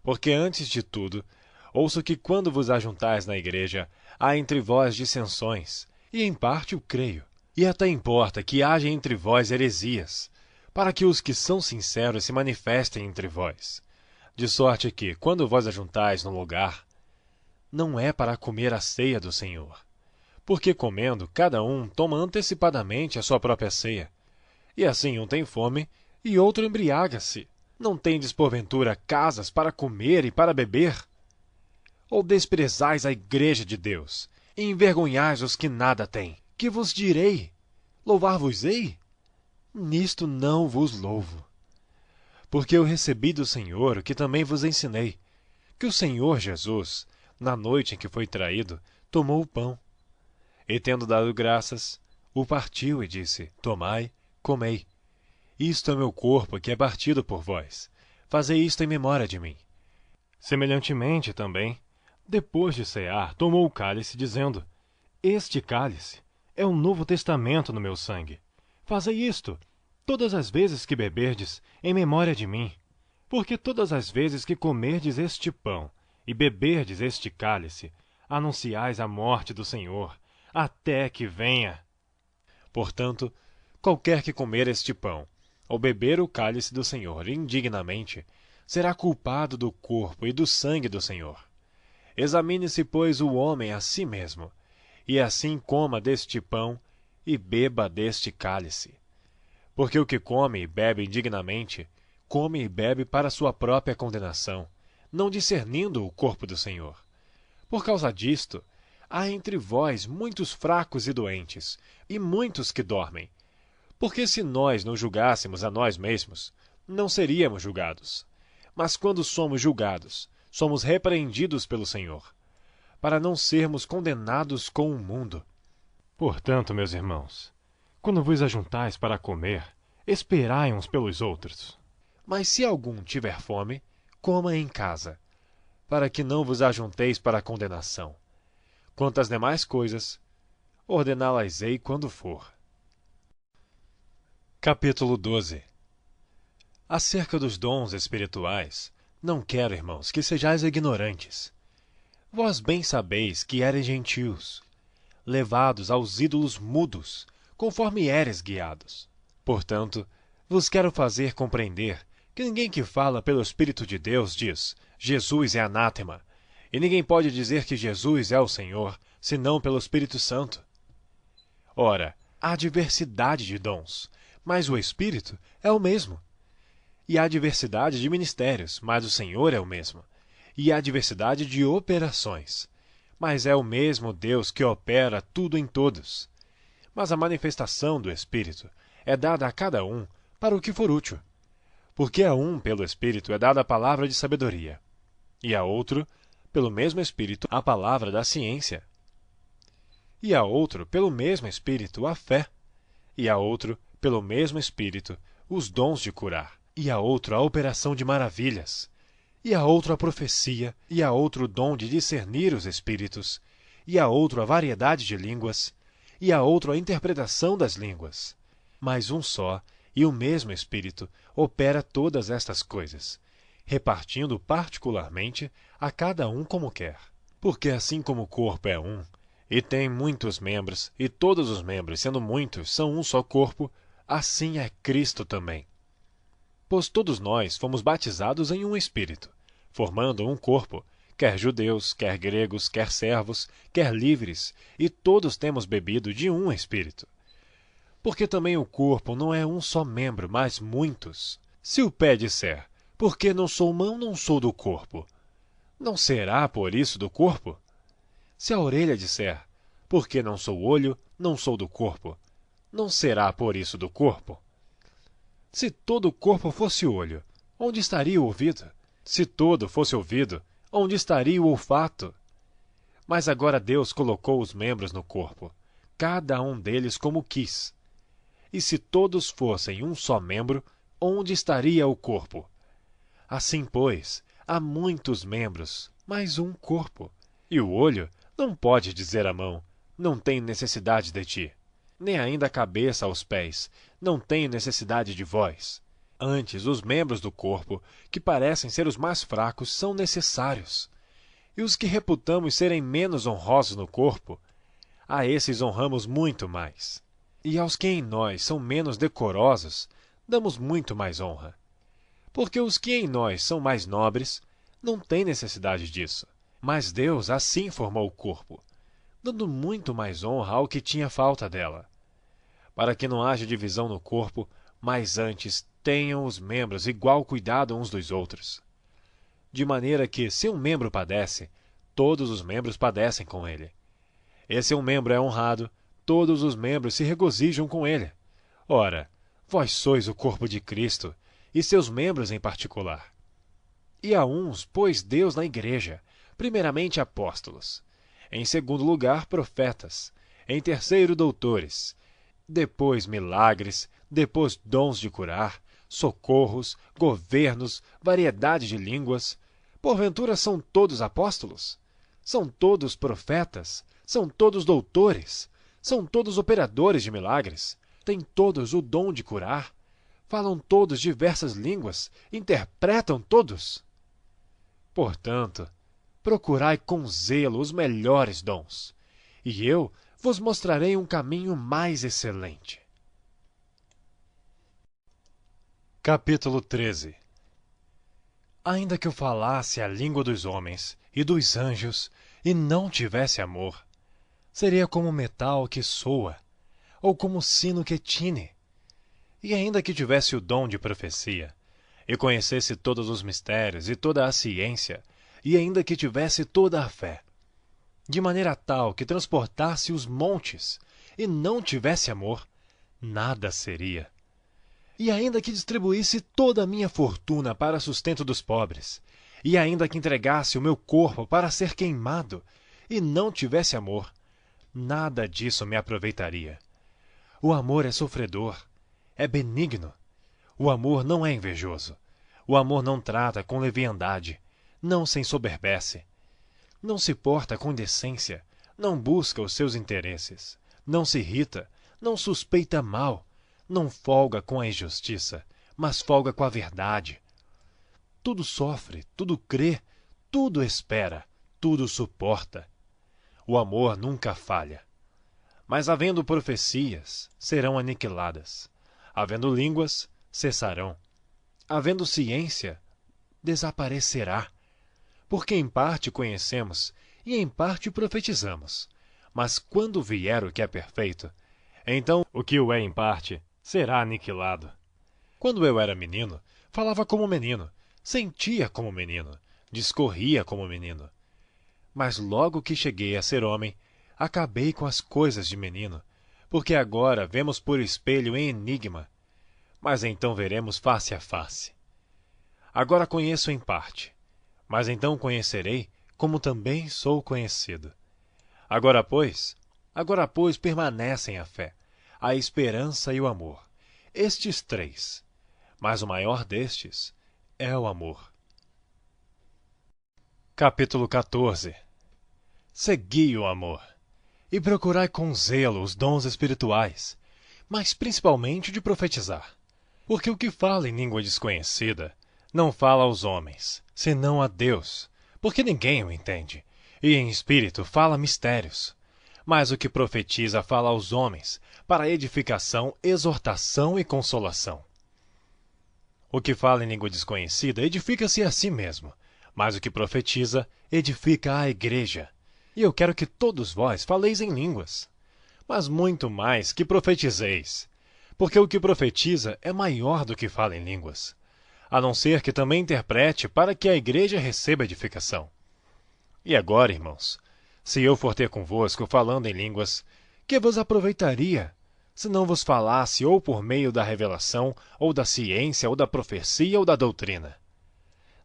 Porque antes de tudo, ouço que quando vos ajuntais na igreja, há entre vós dissensões, e em parte o creio. E até importa que haja entre vós heresias, para que os que são sinceros se manifestem entre vós. De sorte que, quando vós ajuntais num lugar, não é para comer a ceia do Senhor. Porque comendo, cada um toma antecipadamente a sua própria ceia. E assim um tem fome, e outro embriaga-se. Não tendes, porventura, casas para comer e para beber? Ou desprezais a igreja de Deus, e envergonhais os que nada têm? Que vos direi? Louvar-vos-ei? Nisto não vos louvo. Porque eu recebi do Senhor o que também vos ensinei, que o Senhor Jesus, na noite em que foi traído, tomou o pão. E tendo dado graças, o partiu e disse: Tomai, comei. Isto é meu corpo que é partido por vós. Fazei isto em memória de mim. Semelhantemente também, depois de cear, tomou o cálice, dizendo: Este cálice é o novo testamento no meu sangue. Fazei isto, todas as vezes que beberdes, em memória de mim. Porque todas as vezes que comerdes este pão e beberdes este cálice, anunciais a morte do Senhor, até que venha. Portanto, qualquer que comer este pão, ou beber o cálice do Senhor indignamente, será culpado do corpo e do sangue do Senhor. Examine-se, pois, o homem a si mesmo, e assim coma deste pão e beba deste cálice. Porque o que come e bebe indignamente, come e bebe para sua própria condenação, não discernindo o corpo do Senhor. Por causa disto, há entre vós muitos fracos e doentes, e muitos que dormem. Porque se nós não julgássemos a nós mesmos, não seríamos julgados. Mas quando somos julgados, somos repreendidos pelo Senhor, para não sermos condenados com o mundo. Portanto, meus irmãos, quando vos ajuntais para comer, esperai uns pelos outros. Mas se algum tiver fome, coma em casa, para que não vos ajunteis para a condenação. Quanto às demais coisas, ordená-las-ei quando for. Capítulo 12. Acerca dos dons espirituais, não quero, irmãos, que sejais ignorantes. Vós bem sabeis que eres gentios, levados aos ídolos mudos, conforme eres guiados. Portanto, vos quero fazer compreender que ninguém que fala pelo Espírito de Deus diz: Jesus é anátema, e ninguém pode dizer que Jesus é o Senhor, senão pelo Espírito Santo. Ora, há diversidade de dons, mas o Espírito é o mesmo. E há diversidade de ministérios, mas o Senhor é o mesmo. E há diversidade de operações, mas é o mesmo Deus que opera tudo em todos. Mas a manifestação do Espírito é dada a cada um para o que for útil. Porque a um, pelo Espírito, é dada a palavra de sabedoria, e a outro, pelo mesmo Espírito, a palavra da ciência. E a outro, pelo mesmo Espírito, a fé, e a outro, pelo mesmo Espírito, os dons de curar, e a outro a operação de maravilhas, e a outro a profecia, e a outro o dom de discernir os espíritos, e a outro a variedade de línguas, e a outro a interpretação das línguas. Mas um só e o mesmo Espírito opera todas estas coisas, repartindo particularmente a cada um como quer. Porque assim como o corpo é um, e tem muitos membros, e todos os membros, sendo muitos, são um só corpo, assim é Cristo também. Pois todos nós fomos batizados em um Espírito, formando um corpo, quer judeus, quer gregos, quer servos, quer livres, e todos temos bebido de um Espírito. Porque também o corpo não é um só membro, mas muitos. Se o pé disser, porque não sou mão, não sou do corpo, não será por isso do corpo? Se a orelha disser, porque não sou olho, não sou do corpo, não será por isso do corpo? Se todo o corpo fosse olho, onde estaria o ouvido? Se todo fosse ouvido, onde estaria o olfato? Mas agora Deus colocou os membros no corpo, cada um deles como quis. E se todos fossem um só membro, onde estaria o corpo? Assim, pois, há muitos membros, mas um corpo. E o olho não pode dizer à mão, não tenho necessidade de ti. Nem ainda a cabeça aos pés, não tenho necessidade de vós. Antes, os membros do corpo, que parecem ser os mais fracos, são necessários. E os que reputamos serem menos honrosos no corpo, a esses honramos muito mais. E aos que em nós são menos decorosos, damos muito mais honra. Porque os que em nós são mais nobres, não têm necessidade disso. Mas Deus assim formou o corpo, dando muito mais honra ao que tinha falta dela, para que não haja divisão no corpo, mas antes tenham os membros igual cuidado uns dos outros. De maneira que, se um membro padece, todos os membros padecem com ele. E se um membro é honrado, todos os membros se regozijam com ele. Ora, vós sois o corpo de Cristo, e seus membros em particular. E a uns pôs Deus na igreja, primeiramente apóstolos, em segundo lugar profetas, em terceiro doutores, depois milagres, depois dons de curar, socorros, governos, variedade de línguas. Porventura são todos apóstolos? São todos profetas? São todos doutores? São todos operadores de milagres? Têm todos o dom de curar? Falam todos diversas línguas? Interpretam todos? Portanto, procurai com zelo os melhores dons, e eu vos mostrarei um caminho mais excelente. Capítulo 13. Ainda que eu falasse a língua dos homens e dos anjos, e não tivesse amor, seria como metal que soa, ou como sino que tine. E ainda que tivesse o dom de profecia, e conhecesse todos os mistérios e toda a ciência, e ainda que tivesse toda a fé, de maneira tal que transportasse os montes, e não tivesse amor, nada seria. E ainda que distribuísse toda a minha fortuna para sustento dos pobres, e ainda que entregasse o meu corpo para ser queimado, e não tivesse amor, nada disso me aproveitaria. O amor é sofredor, é benigno. O amor não é invejoso. O amor não trata com leviandade, não se ensoberbece. Não se porta com indecência, não busca os seus interesses, não se irrita, não suspeita mal, não folga com a injustiça, mas folga com a verdade. Tudo sofre, tudo crê, tudo espera, tudo suporta. O amor nunca falha. Mas havendo profecias, serão aniquiladas. Havendo línguas, cessarão. Havendo ciência, desaparecerá. Porque em parte conhecemos e em parte profetizamos. Mas quando vier o que é perfeito, então o que o é em parte será aniquilado. Quando eu era menino, falava como menino, sentia como menino, discorria como menino. Mas logo que cheguei a ser homem, acabei com as coisas de menino, porque agora vemos por espelho em enigma, mas então veremos face a face. Agora conheço em parte, mas então conhecerei como também sou conhecido. Agora, pois, permanecem a fé, a esperança e o amor, estes três, mas o maior destes é o amor. Capítulo 14. Segui o amor, e procurai com zelo os dons espirituais, mas principalmente de profetizar. Porque o que fala em língua desconhecida não fala aos homens, senão a Deus, porque ninguém o entende, e em espírito fala mistérios. Mas o que profetiza fala aos homens, para edificação, exortação e consolação. O que fala em língua desconhecida edifica-se a si mesmo, mas o que profetiza edifica a igreja. E eu quero que todos vós faleis em línguas, mas muito mais que profetizeis, porque o que profetiza é maior do que fala em línguas, a não ser que também interprete para que a igreja receba edificação. E agora, irmãos, se eu for ter convosco falando em línguas, que vos aproveitaria, se não vos falasse ou por meio da revelação, ou da ciência, ou da profecia, ou da doutrina?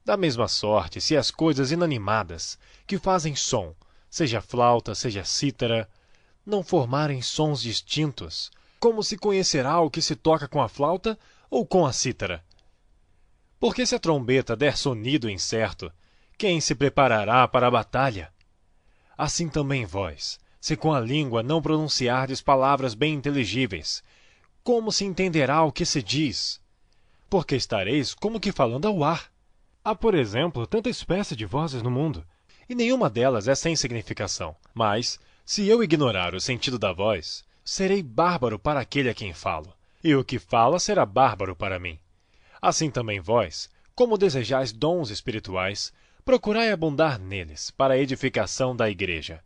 Da mesma sorte, se as coisas inanimadas, que fazem som, seja flauta, seja cítara, não formarem sons distintos, como se conhecerá o que se toca com a flauta ou com a cítara? Porque se a trombeta der sonido incerto, quem se preparará para a batalha? Assim também vós, se com a língua não pronunciardes palavras bem inteligíveis, como se entenderá o que se diz? Porque estareis como que falando ao ar. Há, por exemplo, tanta espécie de vozes no mundo, e nenhuma delas é sem significação. Mas, se eu ignorar o sentido da voz, serei bárbaro para aquele a quem falo, e o que fala será bárbaro para mim. Assim também vós, como desejais dons espirituais, procurai abundar neles, para a edificação da igreja.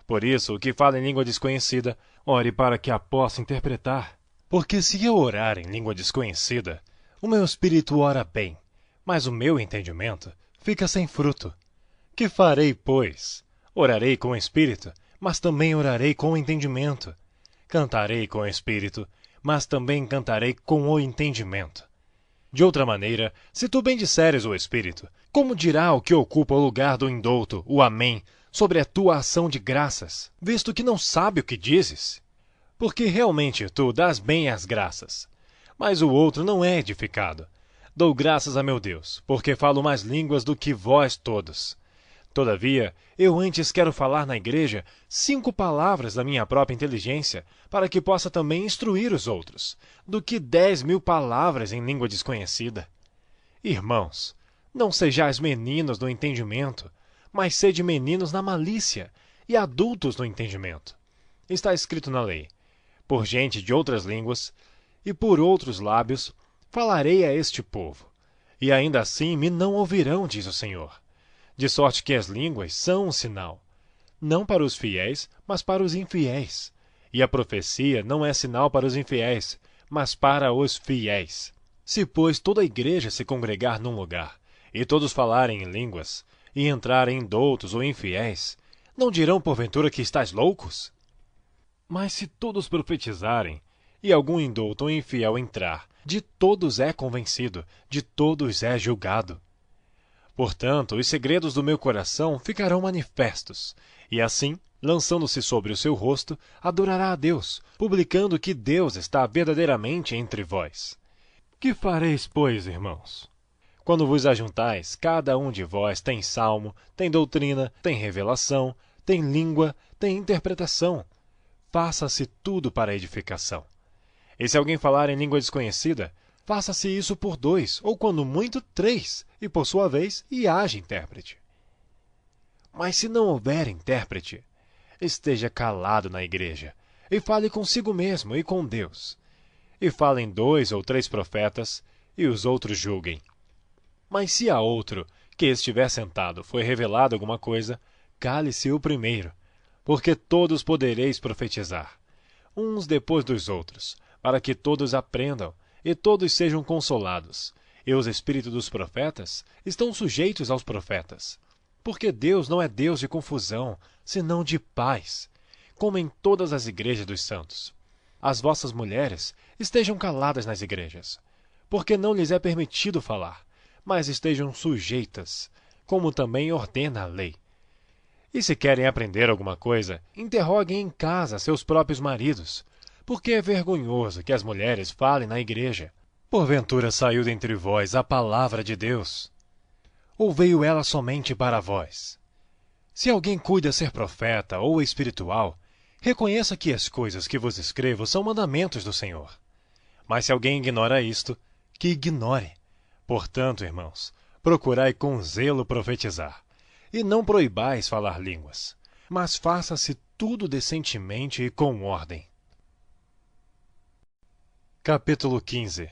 Por isso, o que fala em língua desconhecida, ore para que a possa interpretar. Porque se eu orar em língua desconhecida, o meu espírito ora bem, mas o meu entendimento fica sem fruto. Que farei, pois? Orarei com o espírito, mas também orarei com o entendimento. Cantarei com o espírito, mas também cantarei com o entendimento. De outra maneira, se tu bendisseres o espírito, como dirá o que ocupa o lugar do indouto, o amém, sobre a tua ação de graças, visto que não sabe o que dizes? Porque realmente tu dás bem as graças, mas o outro não é edificado. Dou graças a meu Deus, porque falo mais línguas do que vós todos. Todavia, eu antes quero falar na igreja 5 palavras da minha própria inteligência, para que possa também instruir os outros, do que 10.000 palavras em língua desconhecida. Irmãos, não sejais meninos no entendimento, mas sede meninos na malícia, e adultos no entendimento. Está escrito na lei: por gente de outras línguas e por outros lábios falarei a este povo, e ainda assim me não ouvirão, diz o Senhor. De sorte que as línguas são um sinal, não para os fiéis, mas para os infiéis. E a profecia não é sinal para os infiéis, mas para os fiéis. Se, pois, toda a igreja se congregar num lugar, e todos falarem em línguas, e entrarem indoutos ou infiéis, não dirão porventura que estáis loucos? Mas se todos profetizarem, e algum indouto ou infiel entrar, de todos é convencido, de todos é julgado. Portanto, os segredos do meu coração ficarão manifestos, e assim, lançando-se sobre o seu rosto, adorará a Deus, publicando que Deus está verdadeiramente entre vós. Que fareis, pois, irmãos? Quando vos ajuntais, cada um de vós tem salmo, tem doutrina, tem revelação, tem língua, tem interpretação. Faça-se tudo para a edificação. E se alguém falar em língua desconhecida, faça-se isso por 2, ou quando muito 3, e por sua vez, e haja intérprete. Mas se não houver intérprete, esteja calado na igreja, e fale consigo mesmo e com Deus. E falem 2 ou 3 profetas, e os outros julguem. Mas se a outro, que estiver sentado, foi revelado alguma coisa, cale-se o primeiro, porque todos podereis profetizar, uns depois dos outros, para que todos aprendam, e todos sejam consolados. E os espíritos dos profetas estão sujeitos aos profetas. Porque Deus não é Deus de confusão, senão de paz, como em todas as igrejas dos santos. As vossas mulheres estejam caladas nas igrejas, porque não lhes é permitido falar, mas estejam sujeitas, como também ordena a lei. E se querem aprender alguma coisa, interroguem em casa seus próprios maridos, porque é vergonhoso que as mulheres falem na igreja. Porventura saiu dentre vós a palavra de Deus. ou veio ela somente para vós? Se alguém cuida ser profeta ou espiritual, reconheça que as coisas que vos escrevo são mandamentos do Senhor. Mas se alguém ignora isto, que ignore. Portanto, irmãos, procurai com zelo profetizar, e não proibais falar línguas, mas faça-se tudo decentemente e com ordem. Capítulo 15.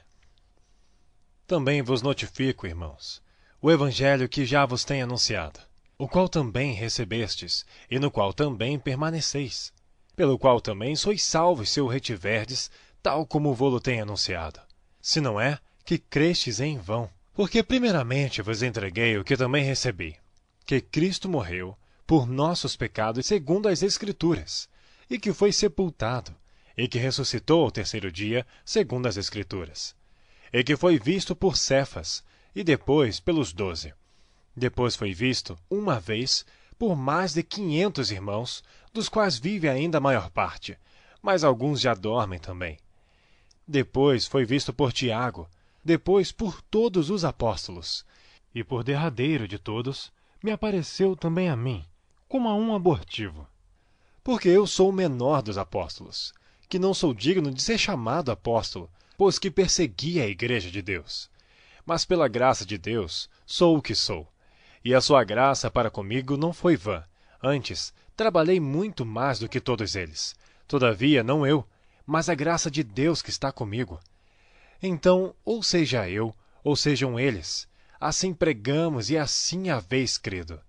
Também vos notifico, irmãos, o evangelho que já vos tenho anunciado, o qual também recebestes, e no qual também permaneceis, pelo qual também sois salvos se o retiverdes, tal como vô-lo tenho anunciado. Se não é, que crestes em vão. Porque primeiramente vos entreguei o que também recebi, que Cristo morreu por nossos pecados segundo as Escrituras, e que foi sepultado, e que ressuscitou ao terceiro dia segundo as Escrituras, e que foi visto por Cefas, e depois pelos 12. Depois foi visto, uma vez, por mais de 500 irmãos, dos quais vive ainda a maior parte, mas alguns já dormem também. Depois foi visto por Tiago, depois por todos os apóstolos. E por derradeiro de todos, me apareceu também a mim, como a um abortivo. Porque eu sou o menor dos apóstolos, que não sou digno de ser chamado apóstolo, pois que persegui a igreja de Deus. Mas pela graça de Deus, sou o que sou. E a sua graça para comigo não foi vã. Antes, trabalhei muito mais do que todos eles. Todavia, não eu, mas a graça de Deus que está comigo. Então, ou seja eu, ou sejam eles, assim pregamos e assim haveis crido.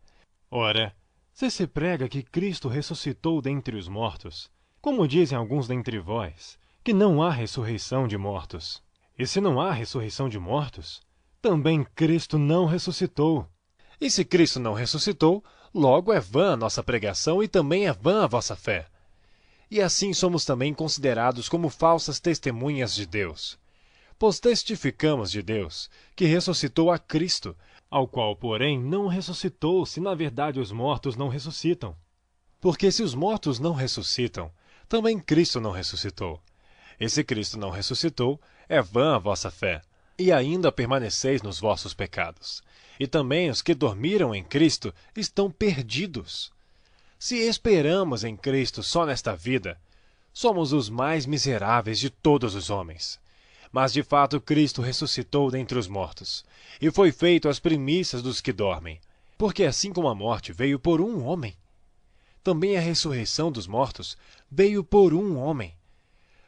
Ora, se prega que Cristo ressuscitou dentre os mortos, como dizem alguns dentre vós, que não há ressurreição de mortos. E se não há ressurreição de mortos, também Cristo não ressuscitou. E se Cristo não ressuscitou, logo é vã a nossa pregação e também é vã a vossa fé. E assim somos também considerados como falsas testemunhas de Deus. Pois testificamos de Deus, que ressuscitou a Cristo, ao qual, porém, não ressuscitou, se na verdade os mortos não ressuscitam. Porque se os mortos não ressuscitam, também Cristo não ressuscitou. E se Cristo não ressuscitou, é vã a vossa fé, e ainda permaneceis nos vossos pecados. E também os que dormiram em Cristo estão perdidos. Se esperamos em Cristo só nesta vida, somos os mais miseráveis de todos os homens. Mas de fato Cristo ressuscitou dentre os mortos, e foi feito as primícias dos que dormem. Porque assim como a morte veio por um homem, também a ressurreição dos mortos veio por um homem.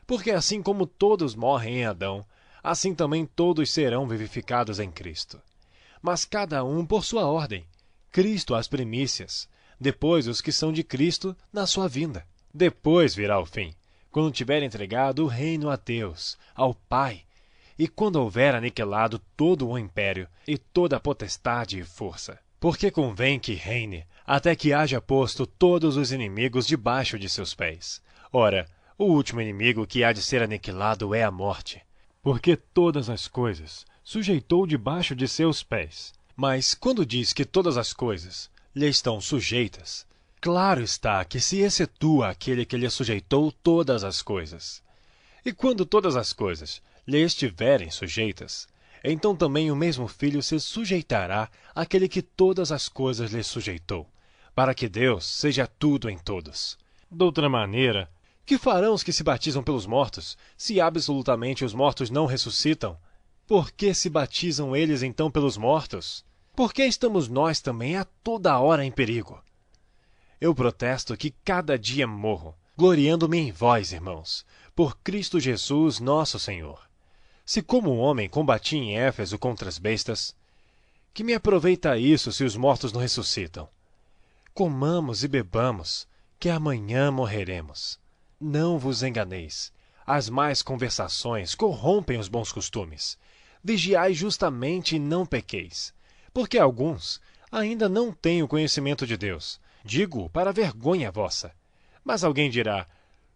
Porque assim como todos morrem em Adão, assim também todos serão vivificados em Cristo. Mas cada um por sua ordem. Cristo as primícias, depois os que são de Cristo na sua vinda. Depois virá o fim, quando tiver entregado o reino a Deus, ao Pai, e quando houver aniquilado todo o império e toda a potestade e força. Porque convém que reine, até que haja posto todos os inimigos debaixo de seus pés. Ora, o último inimigo que há de ser aniquilado é a morte. Porque todas as coisas sujeitou debaixo de seus pés. Mas quando diz que todas as coisas lhe estão sujeitas, claro está que se excetua aquele que lhe sujeitou todas as coisas. E quando todas as coisas lhe estiverem sujeitas, então também o mesmo Filho se sujeitará àquele que todas as coisas lhe sujeitou, para que Deus seja tudo em todos. Doutra maneira, que farão os que se batizam pelos mortos, se absolutamente os mortos não ressuscitam? Por que se batizam eles então pelos mortos? Por que estamos nós também a toda hora em perigo? Eu protesto que cada dia morro, gloriando-me em vós, irmãos, por Cristo Jesus nosso Senhor. Se como um homem combati em Éfeso contra as bestas, que me aproveita isso se os mortos não ressuscitam? Comamos e bebamos, que amanhã morreremos. Não vos enganeis. As más conversações corrompem os bons costumes. Vigiai justamente e não pequeis. Porque alguns ainda não têm o conhecimento de Deus. Digo para vergonha vossa. Mas alguém dirá,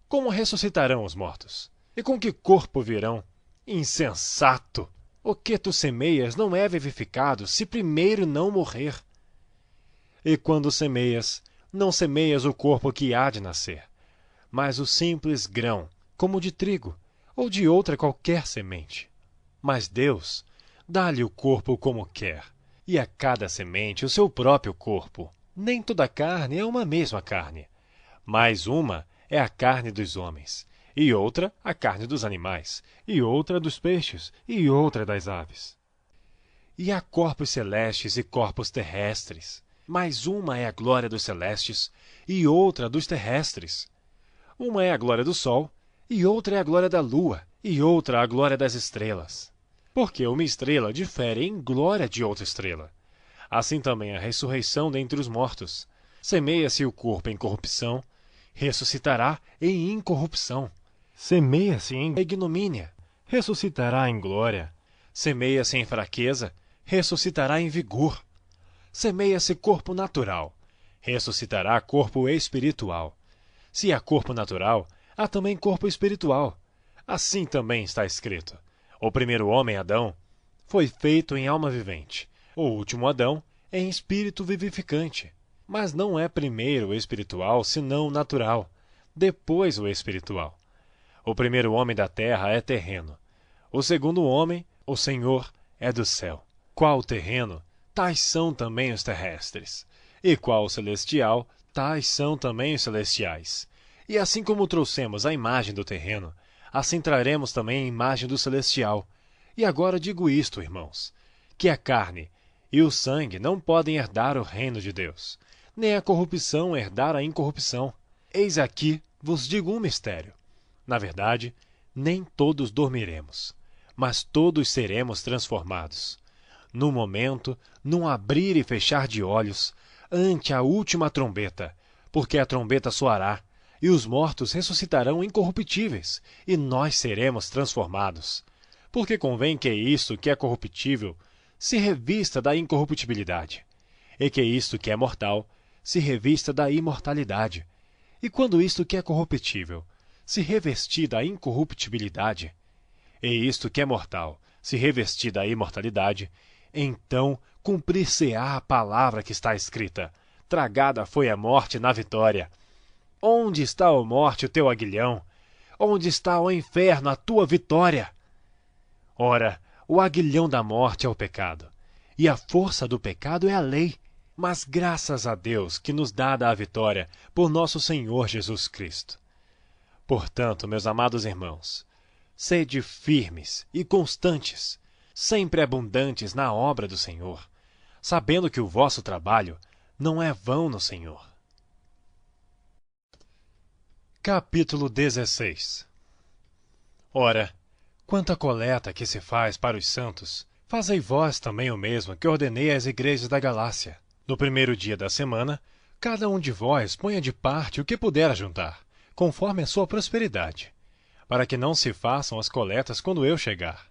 como ressuscitarão os mortos? E com que corpo virão? Insensato! O que tu semeias não é vivificado se primeiro não morrer. E quando semeias, não semeias o corpo que há de nascer, mas o simples grão, como de trigo, ou de outra qualquer semente. Mas Deus dá-lhe o corpo como quer, e a cada semente o seu próprio corpo. Nem toda carne é uma mesma carne, mas uma é a carne dos homens, e outra a carne dos animais, e outra dos peixes, e outra das aves. E há corpos celestes e corpos terrestres, mas uma é a glória dos celestes e outra dos terrestres. Uma é a glória do sol, e outra é a glória da lua, e outra a glória das estrelas. Porque uma estrela difere em glória de outra estrela. Assim também a ressurreição dentre os mortos. Semeia-se o corpo em corrupção, ressuscitará em incorrupção. Semeia-se em ignomínia, ressuscitará em glória. Semeia-se em fraqueza, ressuscitará em vigor. Semeia-se corpo natural, ressuscitará corpo espiritual. Se há corpo natural, há também corpo espiritual. Assim também está escrito: o primeiro homem, Adão, foi feito em alma vivente. O último Adão, em espírito vivificante. Mas não é primeiro o espiritual, senão o natural, depois o espiritual. O primeiro homem da terra é terreno. O segundo homem, o Senhor, é do céu. Qual o terreno, tais são também os terrestres. E qual o celestial, tais são também os celestiais. E assim como trouxemos a imagem do terreno, assim traremos também a imagem do celestial. E agora digo isto, irmãos, que a carne e o sangue não podem herdar o reino de Deus, nem a corrupção herdar a incorrupção. Eis aqui vos digo um mistério. Na verdade, nem todos dormiremos, mas todos seremos transformados. No momento, num abrir e fechar de olhos, ante a última trombeta, porque a trombeta soará, e os mortos ressuscitarão incorruptíveis, e nós seremos transformados. Porque convém que isto que é corruptível se revista da incorruptibilidade, e que isto que é mortal se revista da imortalidade. E quando isto que é corruptível se revestir da incorruptibilidade, e isto que é mortal se revestir da imortalidade, então cumprir-se-á a palavra que está escrita: tragada foi a morte na vitória. Onde está, ó morte, o teu aguilhão? Onde está, ó inferno, a tua vitória? Ora, o aguilhão da morte é o pecado, e a força do pecado é a lei. Mas graças a Deus que nos dá a vitória por nosso Senhor Jesus Cristo. Portanto, meus amados irmãos, sede firmes e constantes, sempre abundantes na obra do Senhor, sabendo que o vosso trabalho não é vão no Senhor. Capítulo 16. Ora, quanto à coleta que se faz para os santos, fazei vós também o mesmo que ordenei às igrejas da Galácia. No primeiro dia da semana, cada um de vós ponha de parte o que puder ajuntar, conforme a sua prosperidade, para que não se façam as coletas quando eu chegar.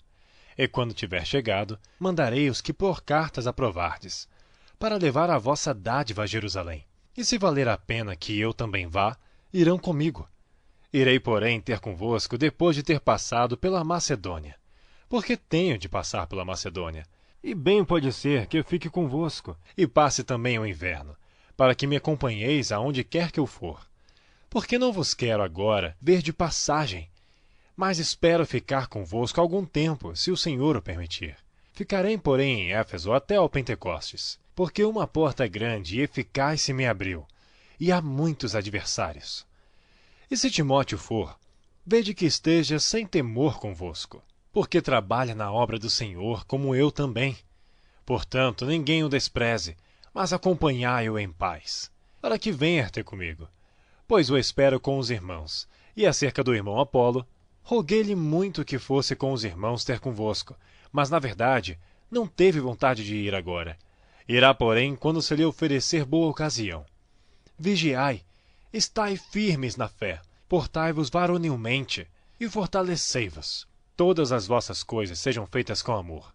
E quando tiver chegado, mandarei os que por cartas aprovardes, para levar a vossa dádiva a Jerusalém. E se valer a pena que eu também vá, irão comigo. Irei, porém, ter convosco depois de ter passado pela Macedônia, porque tenho de passar pela Macedônia. E bem pode ser que eu fique convosco, e passe também o inverno, para que me acompanheis aonde quer que eu for. Porque não vos quero agora ver de passagem, mas espero ficar convosco algum tempo, se o Senhor o permitir. Ficarei, porém, em Éfeso até ao Pentecostes, porque uma porta grande e eficaz se me abriu, e há muitos adversários. E se Timóteo for, vede que esteja sem temor convosco, porque trabalha na obra do Senhor, como eu também. Portanto, ninguém o despreze, mas acompanhai-o em paz, para que venha ter comigo, pois o espero com os irmãos. E acerca do irmão Apolo, roguei-lhe muito que fosse com os irmãos ter convosco, mas, na verdade, não teve vontade de ir agora. Irá, porém, quando se lhe oferecer boa ocasião. Vigiai, estai firmes na fé, portai-vos varonilmente, e fortalecei-vos. Todas as vossas coisas sejam feitas com amor.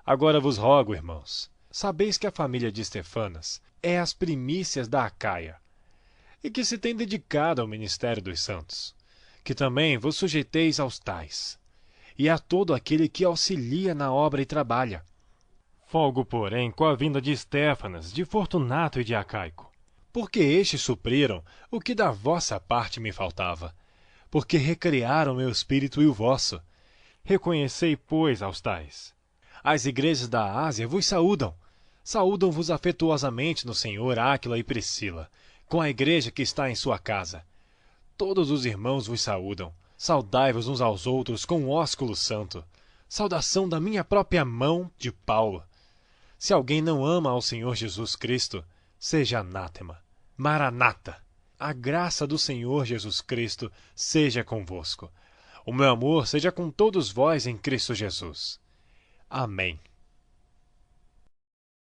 Agora vos rogo, irmãos, sabeis que a família de Estefanas é as primícias da Acaia, e que se tem dedicado ao ministério dos santos, que também vos sujeiteis aos tais, e a todo aquele que auxilia na obra e trabalha. Folgo, porém, com a vinda de Estéfanas, de Fortunato e de Acaico, porque estes supriram o que da vossa parte me faltava, porque recriaram meu espírito e o vosso. Reconhecei, pois, aos tais. As igrejas da Ásia vos saúdam. Saúdam-vos afetuosamente no Senhor Áquila e Priscila, com a igreja que está em sua casa. Todos os irmãos vos saúdam. Saudai-vos uns aos outros com o ósculo santo. Saudação da minha própria mão, de Paulo. Se alguém não ama ao Senhor Jesus Cristo, seja anátema. Maranata! A graça do Senhor Jesus Cristo seja convosco. O meu amor seja com todos vós em Cristo Jesus. Amém.